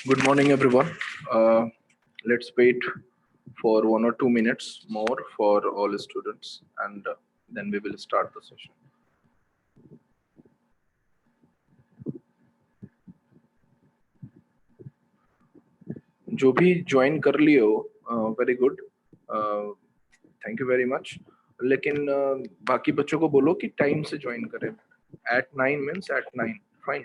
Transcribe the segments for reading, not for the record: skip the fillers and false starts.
Good morning, everyone. Let's wait for 1 or 2 minutes more for all students, and then we will start the session. जो भी join कर लियो, very good, thank you very much. लेकिन बाकी बच्चों को बोलो कि टाइम से ज्वाइन करें. At 9 means at 9. Fine.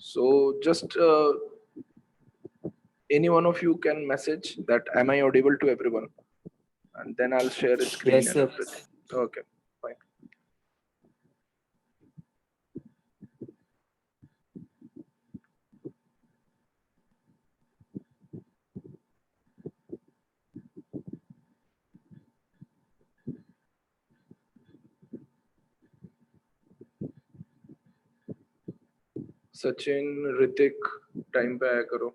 So just any one of you can message that am I audible to everyone, and then I'll share a screen. Yes, and sir. everything. Okay, fine. Sachin, Hrithik, time पे आया करो.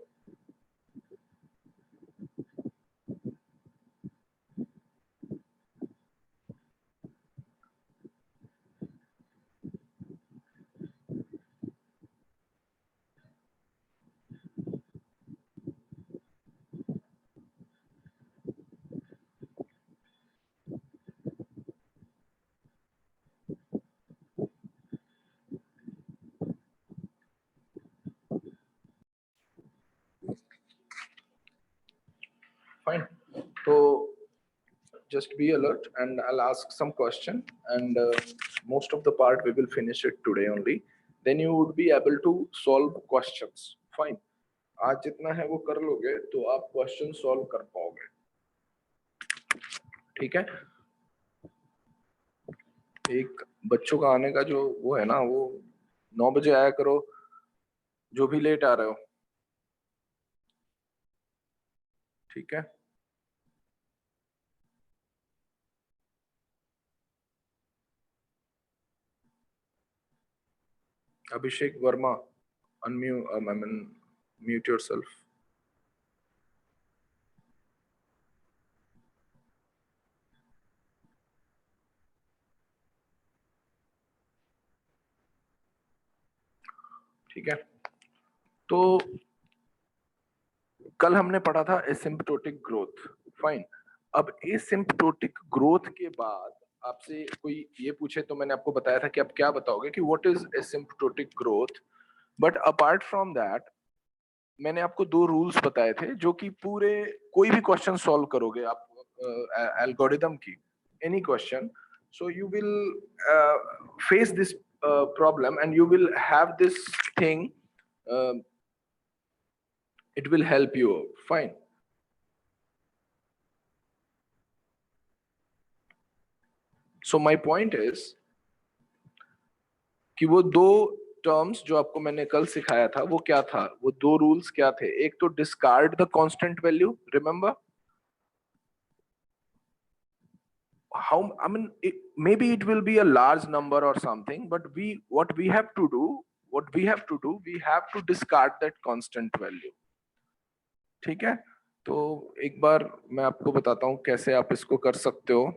Fine. So just be alert, and I'll ask some question, and most of the part we will finish it today only. Then you would be able to solve questions. Fine. आज जितना है वो कर लोगे तो आप क्वेश्चन सॉल्व कर पाओगे. ठीक है. एक बच्चों का आने का जो वो है ना, वो 9 बजे आया करो, जो भी लेट आ रहे हो. ठीक है. Abhishek Verma, unmute, mute yourself. ठीक है. तो कल हमने पढ़ा था एसिम्प्टोटिक ग्रोथ. फाइन. अब एसिम्प्टोटिक ग्रोथ के बाद आपसे कोई ये पूछे तो मैंने आपको बताया था कि आप क्या बताओगे कि what is asymptotic growth. But apart from that मैंने आपको 2 रूल्स बताए थे जो कि पूरे कोई भी क्वेश्चन सॉल्व करोगे आप एल्गोरिथम की, any question, so you will face this problem and you will have this thing, it will help you. Fine. So my point is कि वो 2 टर्म्स जो आपको मैंने कल सिखाया था वो क्या था, वो 2 रूल्स क्या थे. एक तो discard the constant value, remember. How, I mean, maybe it will be a large number or something, but what we have to do, we have to discard that constant value. ठीक है. तो एक बार मैं आपको बताता हूँ कैसे आप इसको कर सकते हो.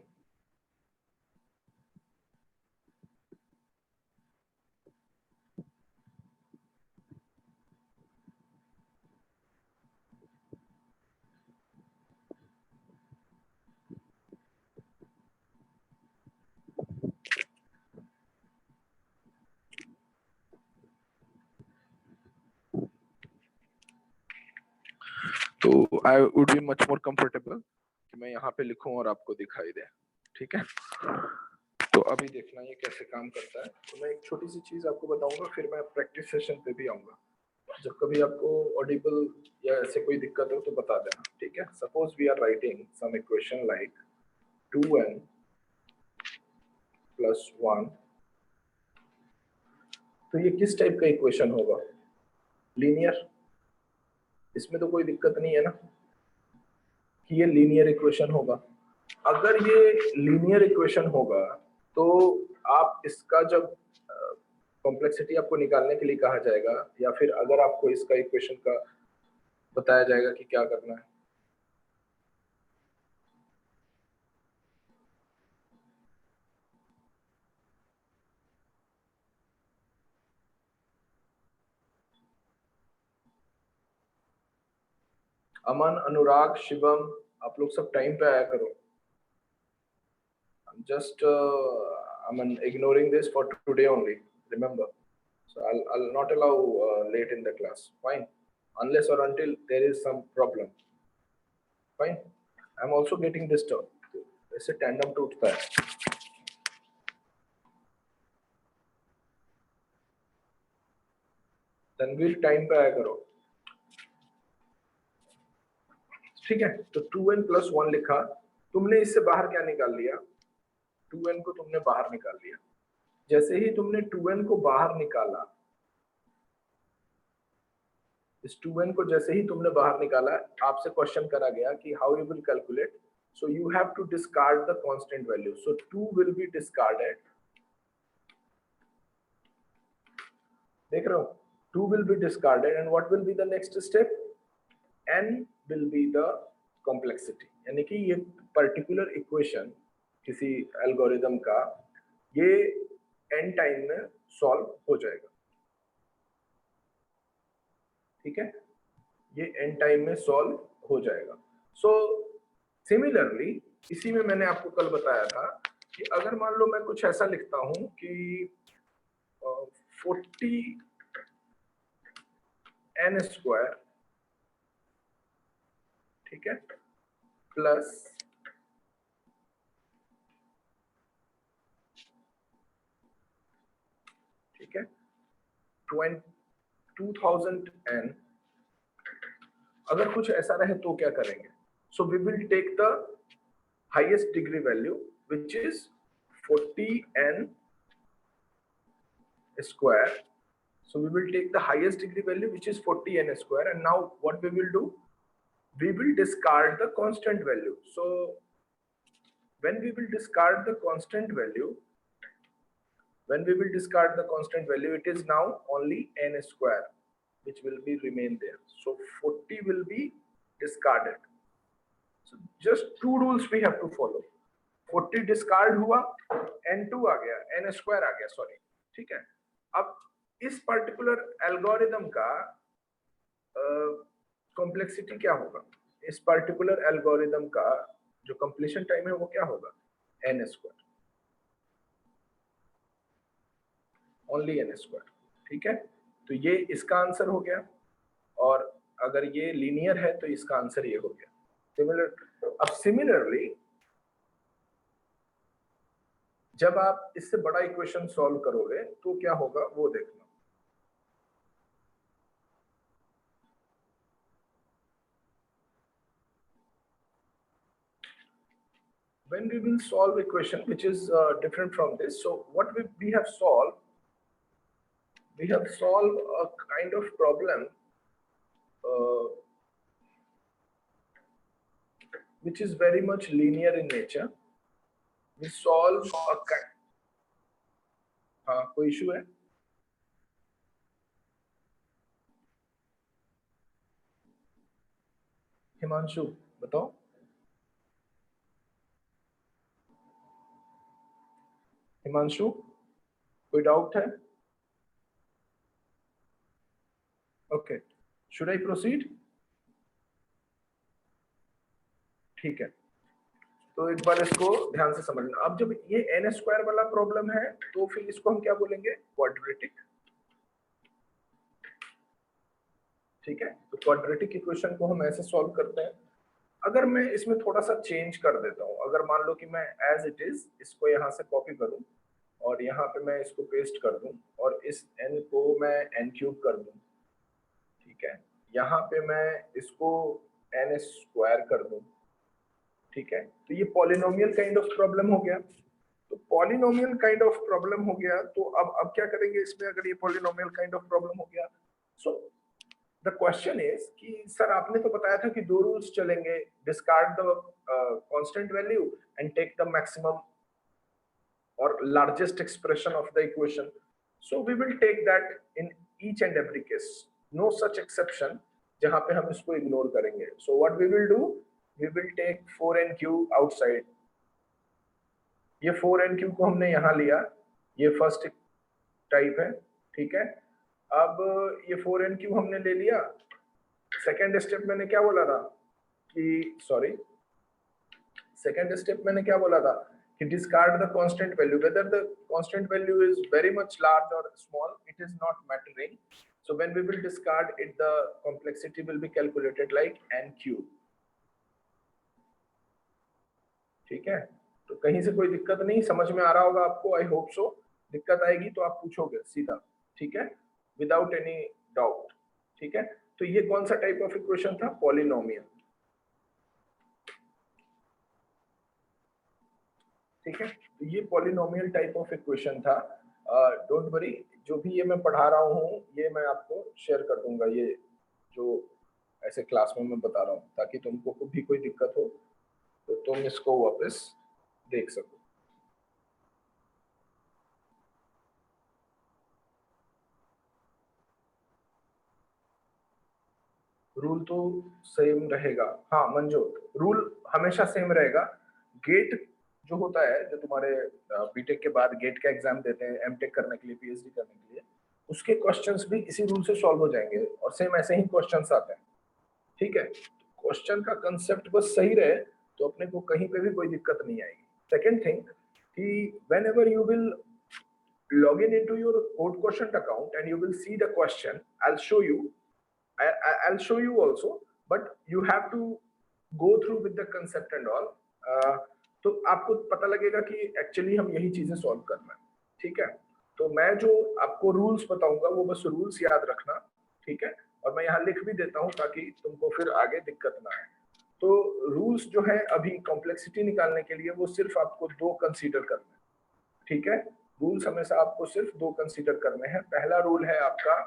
तो I would be much more comfortable कि मैं यहाँ पे लिखूं और आपको दिखाई दे. ठीक है. तो अभी देखना ये कैसे काम करता है. तो मैं एक छोटी सी चीज आपको बताऊंगा, फिर मैं प्रैक्टिस सेशन पे भी आऊंगा. जब कभी आपको ऑडिबल या ऐसे कोई दिक्कत हो तो बता देना. ठीक है. Suppose we are writing some equation like 2n + 1. तो ये किस टाइप का इक्वेशन होगा? लीनियर. इसमें तो कोई दिक्कत नहीं है ना कि ये लीनियर इक्वेशन होगा. अगर ये लीनियर इक्वेशन होगा तो आप इसका जब कॉम्प्लेक्सिटी आपको निकालने के लिए कहा जाएगा, या फिर अगर आपको इसका इक्वेशन का बताया जाएगा कि क्या करना है, अमन, अनुराग, शिवम, आप लोग सब टाइम पे आया करो. I'm just I'm ignoring this for today only. Remember, so I'll not allow late in the class. Fine, unless or until there is some problem. Fine. I'm also getting disturbed. ऐसे tandem टूटता है. Tanveer time पे आया करो. ठीक है, तो 2n+1 लिखा. तुमने इससे बाहर क्या निकाल लिया? 2n को तुमने बाहर निकाल लिया. जैसे ही तुमने 2n को बाहर निकाला, इस 2n को जैसे ही तुमने बाहर निकाला, आपसे क्वेश्चन करा गया कि how you will calculate. So you have to discard the constant value. So 2 will be discarded. देख रहे हो, 2 will be discarded and what will be the next step? n will be the complexity. यानी कि ये particular equation किसी algorithm का ये n time में सॉल्व हो जाएगा. ठीक है, ये n टाइम में सॉल्व हो जाएगा. सो सिमिलरली इसी में मैंने आपको कल बताया था कि अगर मान लो मैं कुछ ऐसा लिखता हूं कि 40n², ठीक है, प्लस ठीक है 2000n. अगर कुछ ऐसा रहे तो क्या करेंगे? So we will take the highest degree value which is 40n². So we will take the highest degree value which is 40n², and now what we will do? We will discard the constant value. So when we will discard the constant value, it is now only n² which will be remain there. So 40 will be discarded. So just two rules we have to follow. 40 discard हुआ, n2 आ गया, n² आ गया, sorry. ठीक है, अब इस particular algorithm का complexity क्या होगा? इस पर्टिकुलर एल्गोरिदम का जो कंप्लीशन टाइम है वो क्या होगा? n², only n². ठीक है, तो ये इसका आंसर हो गया, और अगर ये लीनियर है तो इसका आंसर ये हो गया. अब सिमिलरली जब आप इससे बड़ा इक्वेशन सॉल्व करोगे तो क्या होगा वो देखना. When we will solve equation which is different from this, so what we have solved a kind of problem which is very much linear in nature. We solve a kind. हाँ, कोई issue है? हिमांशु बताओ. हिमांशु, कोई doubt है? Okay, should I proceed? ठीक है, तो एक बार इसको ध्यान से समझना. अब जब ये n² वाला प्रॉब्लम है तो फिर इसको हम क्या बोलेंगे? क्वाड्रेटिक. ठीक है, तो क्वाड्रेटिक इक्वेशन को हम ऐसे सॉल्व करते हैं. अगर मैं इसमें थोड़ा सा चेंज कर देता हूं, अगर मान लो कि मैं एज इट इज इसको यहाँ से कॉपी करूं और यहाँ पे मैं इसको पेस्ट कर दूं और इस n को मैं n³ कर दूं. ठीक है, यहाँ पे मैं इसको n² कर दूं. ठीक है, तो ये पॉलिनोमियल काइंड ऑफ प्रॉब्लम हो गया. तो पॉलिनोमियल काइंड ऑफ प्रॉब्लम हो गया, तो अब क्या करेंगे इसमें? अगर ये पॉलिनोमियल काइंड ऑफ प्रॉब्लम हो गया, सो द क्वेश्चन इज कि सर आपने तो बताया था कि दो रूल्स चलेंगे, discard the constant value and take the maximum और largest expression of the equation. So we will take that in each and every case. No such exception जहां पे हम इसको इग्नोर करेंगे. So what we will do, we will take 4n³ outside. ये 4n³ को हमने यहाँ लिया, ये फर्स्ट टाइप है. ठीक है, अब ये 4n³ हमने ले लिया. सेकेंड स्टेप मैंने क्या बोला था? कि सॉरी, सेकेंड स्टेप मैंने क्या बोला था कि discard the constant value, whether the constant value is very much large और small, it is not mattering. So when we will discard it, the complexity will be calculated like n cube. ठीक है, तो कहीं से कोई दिक्कत नहीं, समझ में आ रहा होगा आपको, आई होप सो. दिक्कत आएगी तो आप पूछोगे सीधा, ठीक है, विदाउट एनी डाउट. ठीक है, तो ये कौन सा टाइप ऑफ इक्वेशन था? पॉलिनोमियल. ठीक है, तो ये पॉलिनोमियल टाइप ऑफ इक्वेशन था. डोंट वरी, जो भी ये मैं पढ़ा रहा हूँ ये मैं आपको शेयर कर दूंगा, ये जो ऐसे क्लास में मैं बता रहा हूँ, ताकि तुमको भी कोई दिक्कत हो तो तुम इसको वापस देख सको. रूल तो सेम रहेगा. हाँ मंजूर, रूल हमेशा सेम रहेगा. गेट जो होता है, जो तुम्हारे बीटेक के बाद गेट का एग्जाम देते हैं एमटेक करने के लिए, पीएचडी करने के लिए, उसके क्वेश्चंस भी इसी रूल से सॉल्व हो जाएंगे और सेम ऐसे ही क्वेश्चंस आते हैं. ठीक है, क्वेश्चन का कंसेप्ट बस सही रहे तो अपने को कहीं पे भी कोई दिक्कत नहीं आएगी. सेकेंड थिंग कि whenever you will log in into your code quotient account and you will see the question, I'll show you, I'll show you also, but you have to go through with the concept and all. तो आपको पता लगेगा कि actually हम यही चीजें solve करना है. ठीक है, तो मैं जो आपको रूल्स बताऊंगा वो बस रूल्स याद रखना. ठीक है, और मैं यहाँ लिख भी देता हूँ ताकि तुमको फिर आगे दिक्कत ना आए. तो रूल्स जो है अभी कॉम्प्लेक्सिटी निकालने के लिए वो सिर्फ आपको दो कंसीडर करना है. ठीक है, रूल्स हमेशा आपको सिर्फ दो कंसीडर करने हैं. पहला रूल है आपका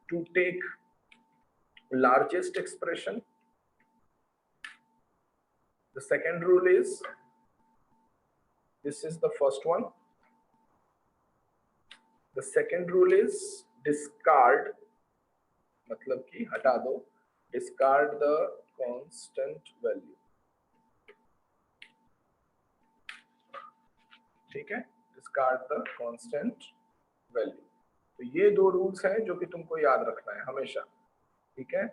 to take largest expression. The second rule is, this is the first one. The second rule is discard, मतलब कि हटा दो, discard the constant value. ठीक है, discard the constant value. तो ये दो रूल्स हैं जो कि तुमको याद रखना है हमेशा. ठीक है,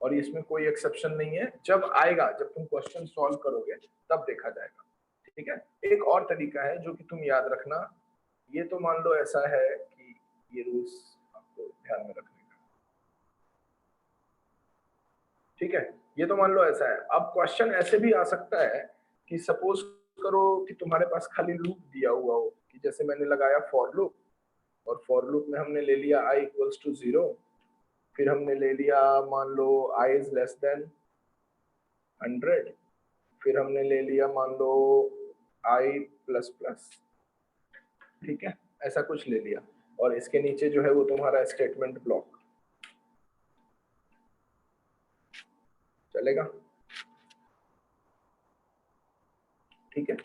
और इसमें कोई एक्सेप्शन नहीं है. जब आएगा, जब तुम क्वेश्चन सॉल्व करोगे तब देखा जाएगा. ठीक है, एक और तरीका है जो कि तुम याद रखना. ये तो मान लो ऐसा है कि ये रूल्स आपको ध्यान में रखने का. ठीक है, ये तो मान लो ऐसा है. अब क्वेश्चन ऐसे भी आ सकता है कि सपोज करो कि तुम्हारे पास खाली लूप दिया हुआ हो, कि जैसे मैंने लगाया फॉर लूप, और फॉर लूप में हमने ले लिया i इक्वल्स टू 0, फिर हमने ले लिया मान लो i इज लेस देन 100, फिर हमने ले लिया मान लो i प्लस प्लस. ठीक है, ऐसा कुछ ले लिया, और इसके नीचे जो है वो तुम्हारा स्टेटमेंट ब्लॉक चलेगा. ठीक है,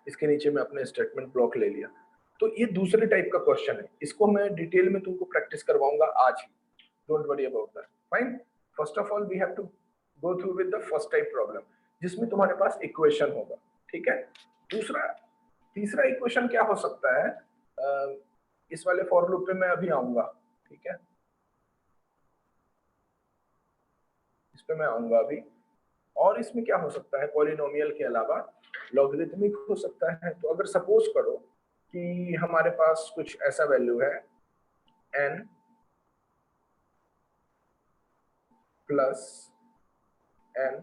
इसके नीचे मैं अपने स्टेटमेंट ब्लॉक ले लिया. तो ये दूसरे टाइप का क्वेश्चन है, इसको मैं डिटेल में तुमको प्रैक्टिस करवाऊंगा आज ही. Don't worry about that. Fine, first of all we have to go through with the first type problem, जिसमें तुम्हारे पास इक्वेशन होगा. ठीक है, तीसरा इक्वेशन क्या हो सकता है, इस वाले फॉर लूप पे मैं अभी आऊंगा. ठीक है, इस पे मैं आऊंगा अभी. और इसमें क्या हो सकता है पॉलिनोमियल के अलावा, लॉगरिथमिक हो सकता है. तो अगर सपोज करो कि हमारे पास कुछ ऐसा वैल्यू है n plus n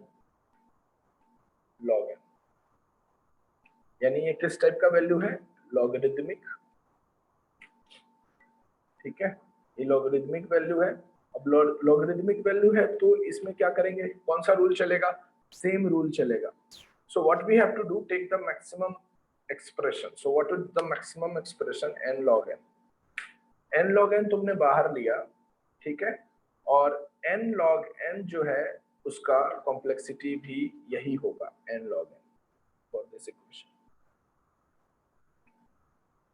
log n, यानी ये किस टाइप का वैल्यू है? लॉगरिथमिक. ठीक है, ये लॉगरिथमिक वैल्यू है. अब लॉगरिथमिक वैल्यू है तो इसमें क्या करेंगे, कौन सा रूल चलेगा? सेम रूल चलेगा. So what we have to do, take the maximum expression. So what is the maximum expression? n log n. n log n तुमने बाहर लिया. ठीक है, और n log n जो है उसका कॉम्प्लेक्सिटी भी यही होगा, n log n for this equation.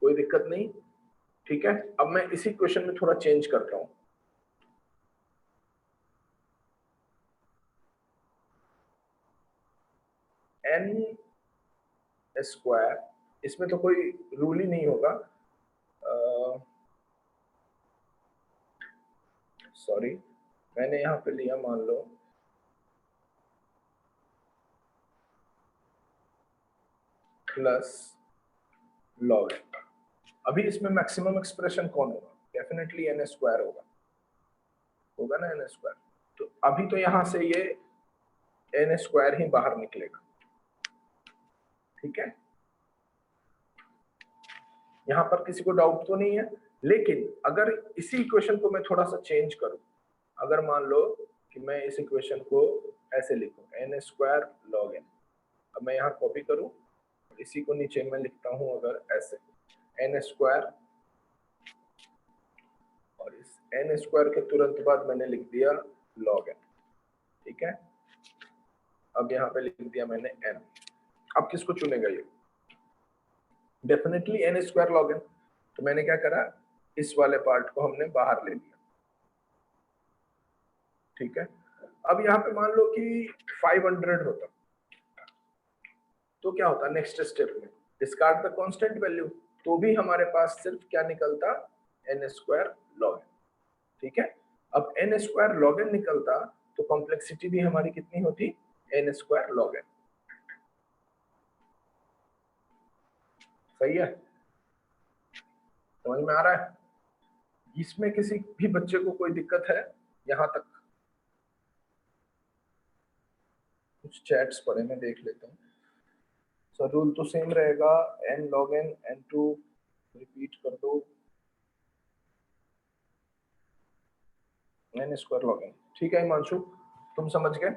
कोई दिक्कत नहीं. ठीक है, अब मैं इसी क्वेश्चन में थोड़ा चेंज करता हूं. n स्क्वायर, इसमें तो कोई रूल ही नहीं होगा. सॉरी, मैंने यहाँ पे लिया मान लो प्लस लॉग एन। अभी इसमें मैक्सिमम एक्सप्रेशन कौन होगा? डेफिनेटली एन स्क्वायर होगा ना, एन स्क्वायर। तो अभी तो यहां से ये एन स्क्वायर ही बाहर निकलेगा, ठीक है। यहां पर किसी को डाउट तो नहीं है। लेकिन अगर इसी इक्वेशन को मैं थोड़ा सा चेंज करूं, अगर मान लो कि मैं इस इक्वेशन को ऐसे लिखूं, एन स्क्वायर लॉग एन। अब मैं यहाँ कॉपी करूं, इसी को नीचे मैं लिखता हूं अगर ऐसे, एन स्क्वायर, और इस एन स्क्वायर के तुरंत बाद मैंने लिख दिया लॉग एन, ठीक है। अब यहाँ पे लिख दिया मैंने एन। अब किसको चुनेगा ये? Definitely n square log n. तो मैंने क्या करा, इस वाले पार्ट को हमने बाहर ले लिया, ठीक है। अब यहाँ पे मान लो कि 500 होता, तो क्या होता नेक्स्ट स्टेप में? Discard the constant value. तो भी हमारे पास सिर्फ क्या निकलता? एन स्क्वायर लॉग एन, ठीक है। अब एन स्क्वायर लॉग एन निकलता तो कॉम्प्लेक्सिटी भी हमारी कितनी होती? N square log n. सही है, समझ में आ रहा है? इसमें किसी भी बच्चे को कोई दिक्कत है यहां तक? कुछ चैट्स पढ़े मैं देख लेता हूँ। सर रूल तो सेम रहेगा, n log n, n two repeat कर दो, एन स्क्वायर लॉग एन, ठीक है। हिमांशु तुम समझ गए।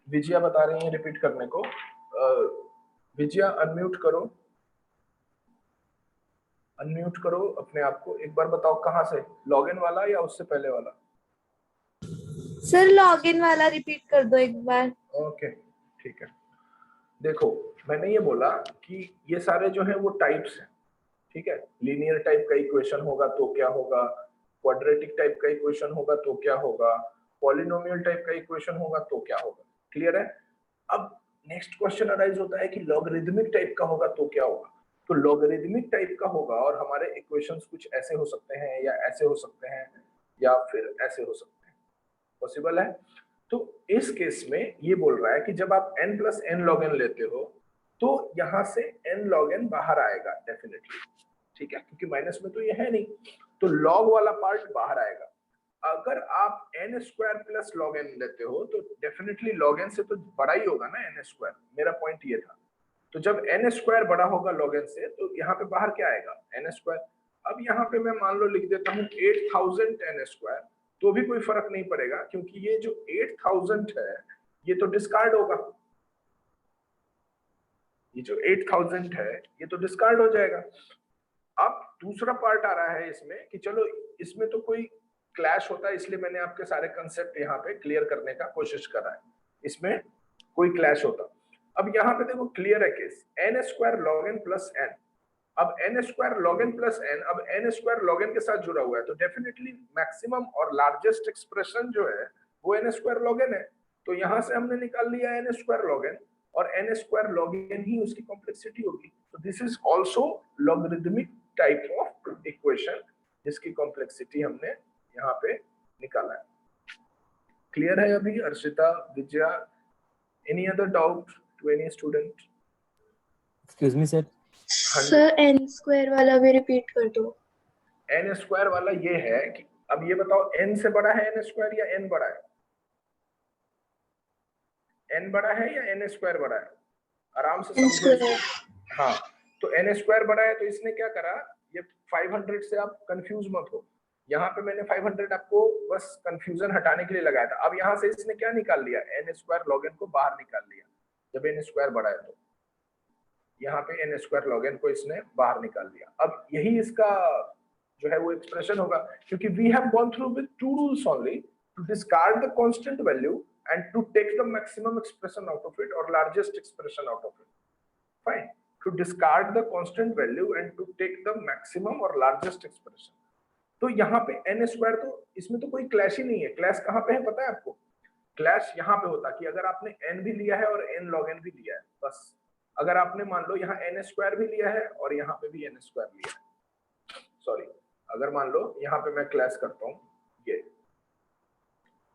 विजया बता रही है रिपीट करने को। विजया अनम्यूट करो, अनम्यूट करो अपने आप को। एक बार बताओ कहाँ से, लॉगिन वाला या उससे पहले वाला? सर लॉगिन वाला रिपीट कर दो एक बार। ओके ठीक है। देखो मैंने ये बोला कि ये सारे जो है वो टाइप्स हैं, ठीक है। लीनियर टाइप का इक्वेशन होगा तो क्या होगा, क्वाड्रेटिक टाइप का इक्वेशन होगा तो क्या होगा, पॉलिनोमियल टाइप का इक्वेशन होगा तो क्या होगा। क्लियर है? अब नेक्स्ट क्वेश्चन अराइज होता है कि लॉगरिदमिक टाइप का होगा तो क्या होगा। तो लॉगरिदमिक टाइप का होगा और हमारे इक्वेशंस कुछ ऐसे हो सकते हैं या ऐसे हो सकते हैं या फिर ऐसे हो सकते हैं, पॉसिबल है। तो इस केस में ये बोल रहा है कि जब आप n plus n log n लेते हो तो यहां से n लॉग एन बाहर आएगा डेफिनेटली, ठीक है, क्योंकि माइनस में तो ये है नहीं, तो लॉग वाला पार्ट बाहर आएगा। अगर आप n square plus log n लेते हो तो डेफिनेटली लॉग एन से तो बड़ा ही होगा ना एन स्क्वायर, मेरा पॉइंट ये था। तो जब एन स्क्वायर बड़ा होगा लॉग एन से तो यहाँ पे बाहर क्या आएगा? N square. अब यहाँ पे मैं मान लो लिख देता हूँ 8000 एन स्क्वायर, तो भी कोई फर्क नहीं पड़ेगा क्योंकि ये जो 8000 है ये तो डिस्कार्ड होगा, ये जो 8000 है ये तो डिस्कार्ड हो जाएगा। अब दूसरा पार्ट आ रहा है इसमें कि चलो इसमें तो कोई क्लैश होता है, इसलिए मैंने आपके सारे कंसेप्ट यहाँ पे क्लियर करने का कोशिश करा है, इसमें कोई क्लैश होता। अब यहाँ पे देखो क्लियर है case, n square log n plus n. अब n square log n plus n, अब एन स्क्वायर लॉग एन के साथ जुड़ा हुआ है तो डेफिनेटली मैक्सिमम और लार्जेस्ट एक्सप्रेशन जो है वो एन स्क्वायर लॉग एन है। तो यहां से हमने निकाल लिया एन स्क्वायर लॉग एन, और एन स्क्वायर लॉग एन ही उसकी कॉम्प्लेक्सिटी होगी। तो this is also logarithmic type of equation जिसकी कॉम्प्लेक्सिटी हमने यहाँ पे निकाला है। क्लियर है अभी Arshita, Vijaya? Any other doubt to any student? Excuse me sir. Sir n square वाला भी रिपीट कर दो। एन स्क्वायर वाला ये है कि अब ये बताओ एन से बड़ा है एन स्क्वायर या एन बड़ा है? एन बड़ा है या एन स्क्वायर बड़ा है? आराम से समझो इसको। हाँ, तो एन स्क्वायर बड़ा है तो इसने क्या करा, ये 500 से आप कंफ्यूज मत हो, यहाँ पे मैंने 500 आपको बस कंफ्यूजन हटाने के लिए लगाया था। अब यहाँ से इसने क्या निकाल लिया, एन स्क्वायर लॉग एन को बाहर निकाल लिया जब एन स्क्वायर बड़ा है, तो यहाँ पे एन स्क्वायर लॉग एन को इसने बाहर निकाल लिया। अब यही इसका जो है वो एक्सप्रेशन होगा, क्योंकि we have gone through with two rules only, to discard the constant value and to take the maximum expression out of it or largest expression out of it. Fine. To discard the constant value and to take the maximum or largest expression. तो यहाँ पे n square, तो इसमें तो कोई clash ही नहीं है। Clash कहाँ पे है पता है आपको? क्लैश यहाँ पे होता कि अगर आपने n भी लिया है और n log n भी लिया है, बस। अगर आपने मान लो यहाँ n स्क्वायर भी लिया है और यहाँ पे भी n स्क्वायर लिया है, सॉरी, अगर मान लो यहाँ पे मैं क्लैश करता हूँ ये,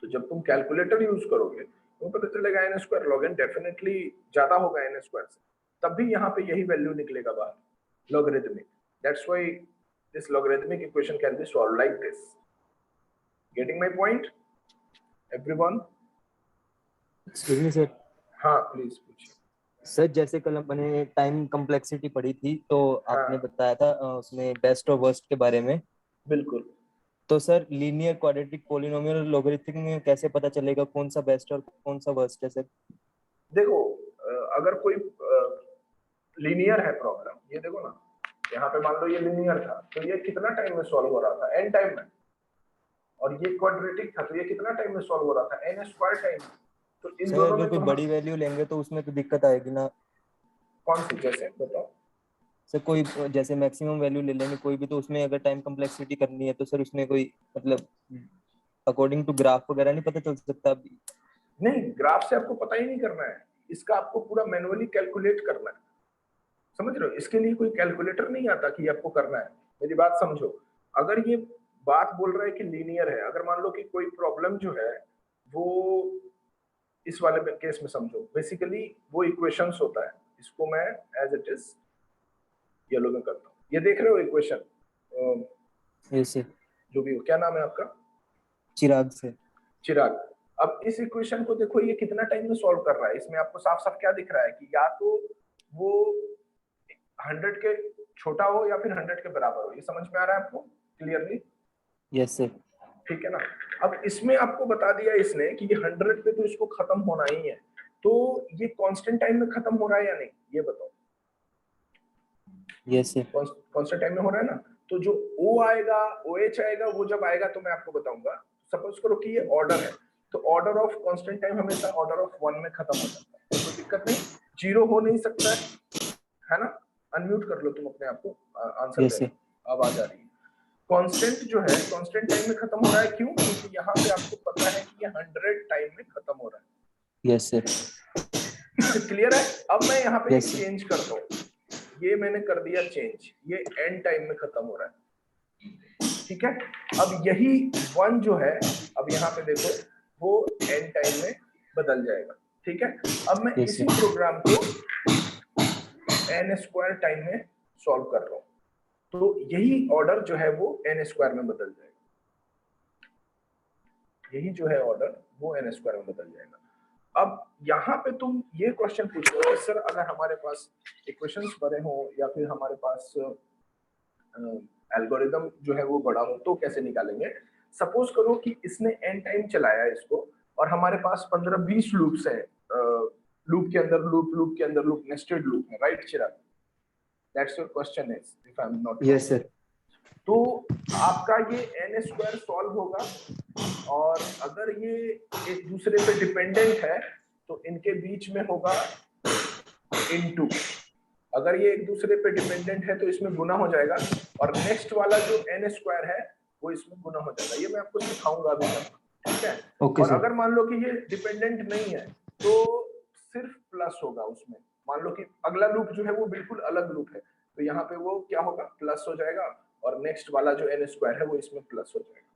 तो जब तुम कैलकुलेटर यूज करोगे तो पता चलेगा n square log n definitely ज्यादा होगा एन स्क्वायर से। तब भी यहाँ पे यही वैल्यू निकलेगा बाहर, logarithmic. That's why this logarithmic equation can be solve like this. Getting my point everyone? Excuse me sir. हाँ प्लीज पूछिए। सर जैसे कल मैंने टाइम कॉम्प्लेक्सिटी पढ़ी थी तो आपने हाँ बताया था उसमें बेस्ट और वर्स्ट के बारे में। बिल्कुल। तो sir linear quadratic polynomial logarithm में कैसे पता चलेगा कौन सा बेस्ट और कौन सा वर्स्ट है सर? देखो अगर कोई लीनियर है प्रॉब्लम, ये देखो ना, यहाँ पे मान लो ये लीनियर था तो ये कितना टाइम में सॉल्व हो रहा था? n टाइम में। और ये क्वाड्रेटिक था तो ये कितना टाइम में सॉल्व हो रहा था? n square time. तो इन सर दोनों अगर में कोई बड़ी वैल्यू लेंगे तो उसमें तो दिक्कत आएगी ना। कौन सी? जैसे बताओ। सर कोई जैसे मैक्सिमम वैल्यू ले लेंगे कोई भी, तो उसमें अगर टाइम कॉम्प्लेक्सिटी करनी है तो सर उसमें कोई मतलब अकॉर्डिंग टू ग्राफ वगैरह नहीं पता चल सकता अभी? नहीं, ग्राफ से आपको पता ही नहीं करना है, इसका आपको पूरा मैनुअली कैलकुलेट करना है। समझ रहे हो? इसके लिए कोई कैलकुलेटर नहीं आता कि आपको करना है। मेरी बात समझो, अगर ये बात बोल रहा है कि लीनियर है, अगर मान लो कि कोई प्रॉब्लम जो है वो इस वाले केस में समझो, बेसिकली वो इक्वेशंस होता है, इसको मैं एज इट इज येलो में करता हूँ। ये देख रहे हो इक्वेशन? Yes sir. जो भी हो, क्या नाम है आपका? चिराग से। चिराग। अब इस इक्वेशन को देखो, ये कितना टाइम में सॉल्व कर रहा है? इसमें आपको साफ साफ क्या दिख रहा है कि या तो वो 100 के छोटा हो या फिर 100 के बराबर हो। ये समझ में आ रहा है आपको क्लियरली? Yes sir. ठीक है ना? अब इसमें आपको बता दिया इसने कि ये 100 पे तो इसको खत्म होना ही है, तो ये कांस्टेंट टाइम में खत्म हो रहा है या नहीं, ये बताओ। Yes sir. कांस्टेंट टाइम में हो रहा है ना? तो जो O आएगा, OH आएगा, वो जब आएगा तो मैं आपको बताऊंगा। सपोज करो कि ये ऑर्डर है, तो ऑर्डर ऑफ कांस्टेंट टाइम हमेशा ऑर्डर ऑफ 1 में खत्म हो जाता है, तो कोई दिक्कत नहीं, जीरो हो नहीं सकता है ना? अनम्यूट कर लो तुम अपने आप को, आंसर यस दे। सर। अब आ जा रही है। कांस्टेंट जो है कांस्टेंट टाइम में खत्म हो रहा है, क्यों? क्योंकि यहाँ पे आपको पता है कि ये 100 टाइम में खत्म हो रहा है। Yes sir. क्लियर है? अब मैं यहाँ पे Yes, sir. चेंज करता हूँ, ये मैंने कर दिया चेंज, ये n टाइम में खत्म हो रहा है। ठीक है? अब यही 1 जो है, अब यहाँ पे देखो, वो n टाइम में बदल जाएगा। ठीक है? अब मैं Yes, इसी sir. प्रोग्राम को n स्क्वायर टाइम में सॉल्व कर रहा हूँ, तो यही ऑर्डर जो है वो n स्क्वायर में बदल जाएगा। यही जो है ऑर्डर वो n स्क्वायर में बदल जाएगा। अब यहाँ पे तुम ये क्वेश्चन पूछो कि सर अगर हमारे पास इक्वेशंस बड़े हो या फिर हमारे पास एल्गोरिदम जो है वो बड़ा हो तो कैसे निकालेंगे? सपोज करो कि इसने n टाइम चलाया इसको और हमारे पास 15-20 लूप्स हैं, लूप के अंदर लूप, लूप के अंदर लूप, नेस्टेड लूप है, right Chirag? That's your question is, if I am not wrong. Yes sir. तो आपका ये n स्क्वायर सॉल्व होगा, और अगर ये एक दूसरे पे डिपेंडेंट है तो इनके बीच में होगा इनटू। अगर ये एक दूसरे पे डिपेंडेंट है तो इसमें गुना हो जाएगा, और नेक्स्ट वाला जो n स्क्वायर है वो इसमें गुना हो जाएगा। ये मैं आपको सिखाऊंगा अभी तक, ठीक है? Okay, और sir. अगर मान लो कि ये डिपेंडेंट नहीं है तो सिर्फ प्लस होगा उसमें। मान लो कि अगला लूप जो है वो बिल्कुल अलग लूप है, तो यहाँ पे वो क्या होगा? प्लस हो जाएगा, और नेक्स्ट वाला जो n स्क्वायर है वो इसमें प्लस हो जाएगा,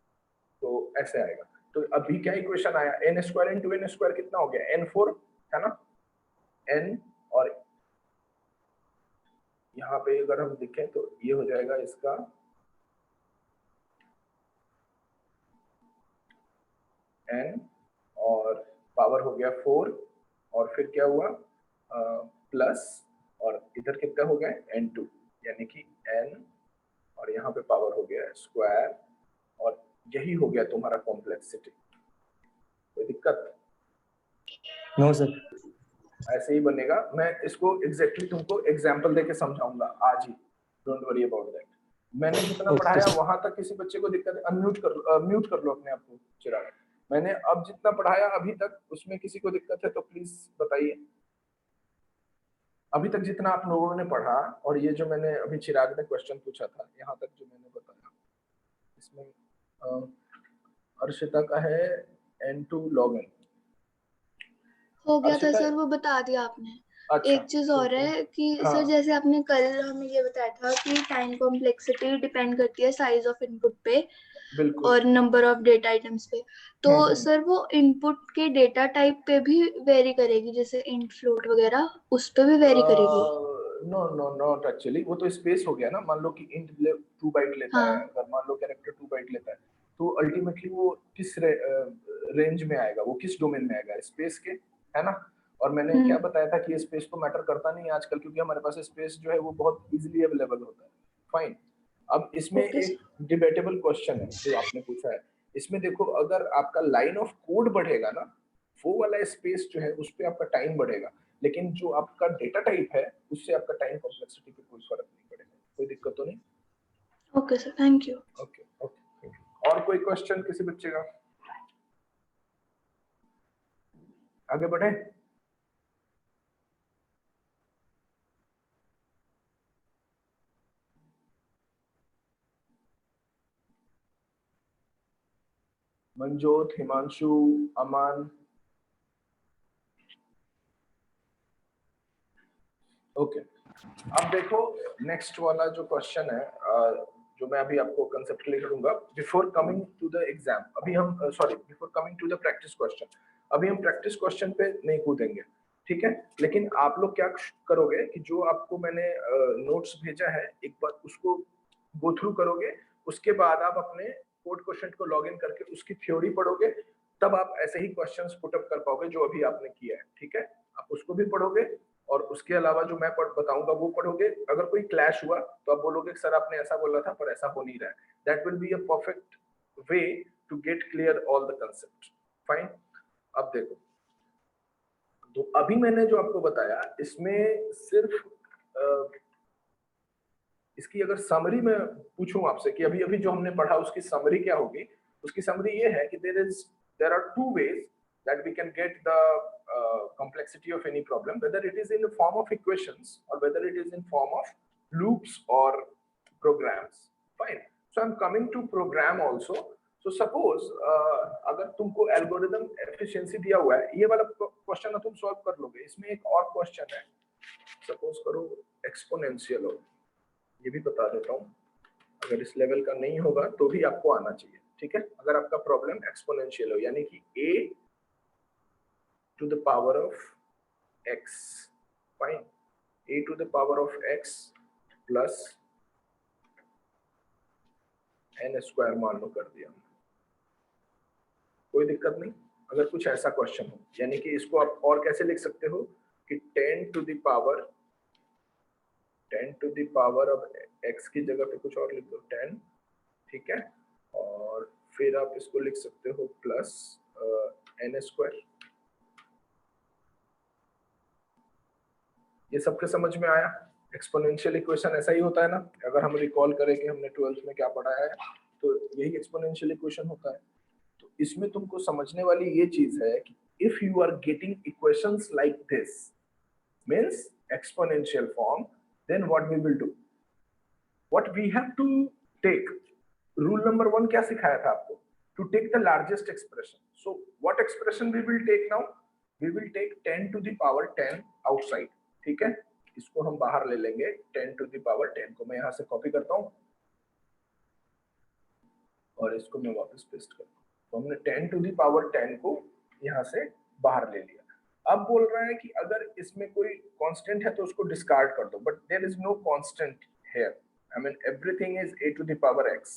तो ऐसे आएगा। तो अभी क्या इक्वेशन आया? n square into n square कितना हो गया? n4 है ना? n, और यहाँ पे अगर हम देखें तो ये हो जाएगा इसका n, और पावर हो गया 4, और फिर क्या हुआ? प्लस, और इधर कितना हो गया? n2, यानी कि n, और यहाँ पे पावर हो गया स्क्वायर, और यही हो गया तुम्हारा कॉम्प्लेक्सिटी। कोई दिक्कत? No sir. ऐसे ही बनेगा। मैं इसको एग्जैक्टली तुमको एग्जांपल देके समझाऊंगा आज ही, डोंट वरी अबाउट दैट। मैंने जितना Okay, पढ़ाया sir. वहां तक किसी बच्चे को दिक्कत है? अनम्यूट कर लो, म्यूट कर लो अपने आप को चिराग। मैंने अब जितना पढ़ाया अभी तक उसमें किसी को दिक्कत है तो प्लीज बताइए। अभी तक जितना आप लोगों ने पढ़ा, और ये जो मैंने अभी चिराग ने क्वेश्चन पूछा था, यहाँ तक जो मैंने बताया, इसमें अर्शिता का है n2 log n। हो गया था अर्शिता, सर, वो बता दिया आपने। अच्छा एक चीज और है कि हाँ। सर जैसे आपने कल हमें ये बताया था कि टाइम कॉम्प्लेक्सिटी डिपेंड करती है साइज ऑफ इनपुट पे, बिल्कुल। और नंबर ऑफ डेटा आइटम्स पे। तो सर वो इनपुट के डेटा टाइप पे भी वेरी करेगी, जैसे इंट फ्लोट वगैरह उस पे भी वेरी करेगी? नो नो नॉट एक्चुअली, वो तो स्पेस हो गया ना। मान लो कि इंट 2 बाइट लेता है, हाँ। अगर मान लो कैरेक्टर 2 बाइट लेता है, तो अल्टीमेटली वो किस रेंज में आएगा, वो किस डोमेन में आएगा, स्पेस के, है ना। और मैंने क्या बताया था कि स्पेस तो मैटर करता नहीं है आजकल, क्योंकि हमारे पास स्पेस जो है वो बहुत इजीली अवेलेबल होता है। फाइन। अब इसमें ओके एक डिबेटेबल क्वेश्चन है जो आपने पूछा है। इसमें देखो, अगर आपका लाइन ऑफ कोड बढ़ेगा ना, वो वाला स्पेस जो है उस पर आपका टाइम बढ़ेगा, लेकिन जो आपका डेटा टाइप है उससे आपका टाइम कॉम्प्लेक्सिटी पे कोई फर्क नहीं पड़ेगा। कोई दिक्कत तो नहीं? Okay sir, thank you. Okay okay. और कोई क्वेश्चन किसी बच्चे का? आगे बढ़े। मंजोत, हिमांशु, अमान। ओके। अब देखो, नेक्स्ट वाला जो क्वेश्चन है, जो मैं अभी आपको कंसेप्ट क्लियर करूंगा before coming to the exam. अभी हम sorry, before coming to the practice question, अभी हम प्रैक्टिस क्वेश्चन पे नहीं कूदेंगे, ठीक है। लेकिन आप लोग क्या करोगे कि जो आपको मैंने नोट्स भेजा है, एक बार उसको गो थ्रू करोगे, उसके बाद आप अपने कोड क्वेश्चन को लॉग इन करके उसकी थ्योरी पढ़ोगे, तब आप ऐसे ही क्वेश्चंस पुट अप कर पाओगे जो अभी आपने किया है, ठीक है। आप उसको भी पढ़ोगे और उसके अलावा जो मैं बताऊंगा वो पढ़ोगे। अगर कोई क्लैश हुआ तो आप बोलोगे सर आपने ऐसा बोला था पर ऐसा हो नहीं रहा है। That will be a perfect way to get clear all the concept. Fine. अब देखो, तो अभी मैंने जो आपको बताया इसमें सिर्फ इसकी अगर समरी में पूछूं आपसे कि अभी अभी जो हमने पढ़ा उसकी समरी क्या होगी, उसकी समरी ये है कि there are two ways that we can get the complexity of any problem, whether it is in the form of equations or whether it is in form of loops or programs. Fine. So I'm coming to program also. So suppose अगर तुमको algorithm efficiency दिया हुआ है, ये वाला question तुम solve कर लोगे। इसमें एक और क्वेश्चन है, सपोज करो एक्सपोनेंशियल हो, ये भी बता देता हूँ। अगर इस लेवल का नहीं होगा तो भी आपको आना चाहिए, ठीक है। अगर आपका प्रॉब्लम एक्सपोनेंशियल हो, यानी कि a to the power of x, fine, a to the power of x plus n square मान लो कर दिया, कोई दिक्कत नहीं। अगर कुछ ऐसा क्वेश्चन हो, यानी कि इसको आप और कैसे लिख सकते हो कि 10 to the power of x की जगह पे कुछ और लिख दो 10, ठीक है। और फिर आप इसको लिख सकते हो प्लस n स्क्वायर। ये सबके समझ में आया? एक्सपोनेंशियल इक्वेशन ऐसा ही होता है ना। अगर हम रिकॉल करें कि हमने 12th में क्या पढ़ा है, तो यही एक्सपोनेंशियल इक्वेशन होता है। तो इसमें तुमको समझने वाली ये चीज है कि if you are getting equations like this means exponential form, then what we will do, what we have to take. Rule number 1 क्या सिखाया था आपको? To take the largest expression. So what expression we will take now? We will take 10 to the power 10 outside, ठीक है। इसको हम बाहर ले लेंगे, 10 to the power 10 को मैं यहां से कॉपी करता हूं और इसको मैं वापस पेस्ट करता हूं। तो हमने 10 to the power 10 को यहां से बाहर ले लिया। अब बोल रहा है कि अगर इसमें कोई कांस्टेंट है तो उसको डिस्कार्ड कर दो, but there is no constant here. I mean everything is a to the power x।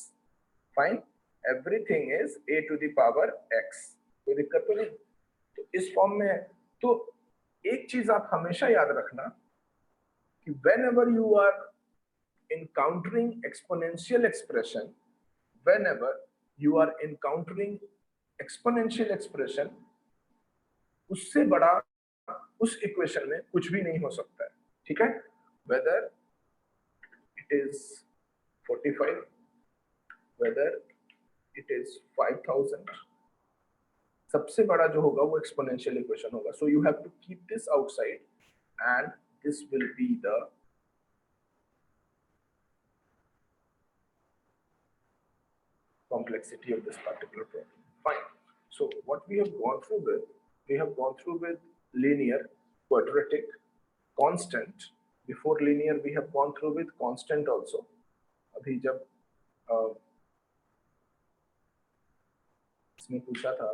Fine, everything is a to the power x। कोई दिक्कत तो नहीं? तो इस फॉर्म में है। तो एक चीज आप हमेशा याद रखना कि whenever you are encountering exponential expression, whenever you are encountering exponential expression, उससे बड़ा उस इक्वेशन में कुछ भी नहीं हो सकता है, ठीक है। whether it is 45, whether it is 5000, सबसे बड़ा जो होगा वो एक्सपोनेंशियल इक्वेशन होगा। So you have to keep this outside and this will be the complexity of this particular problem. Fine. So what we have gone through with linear, quadratic, constant. Before linear we have gone through with constant also. अभी जब इसमें पूछा था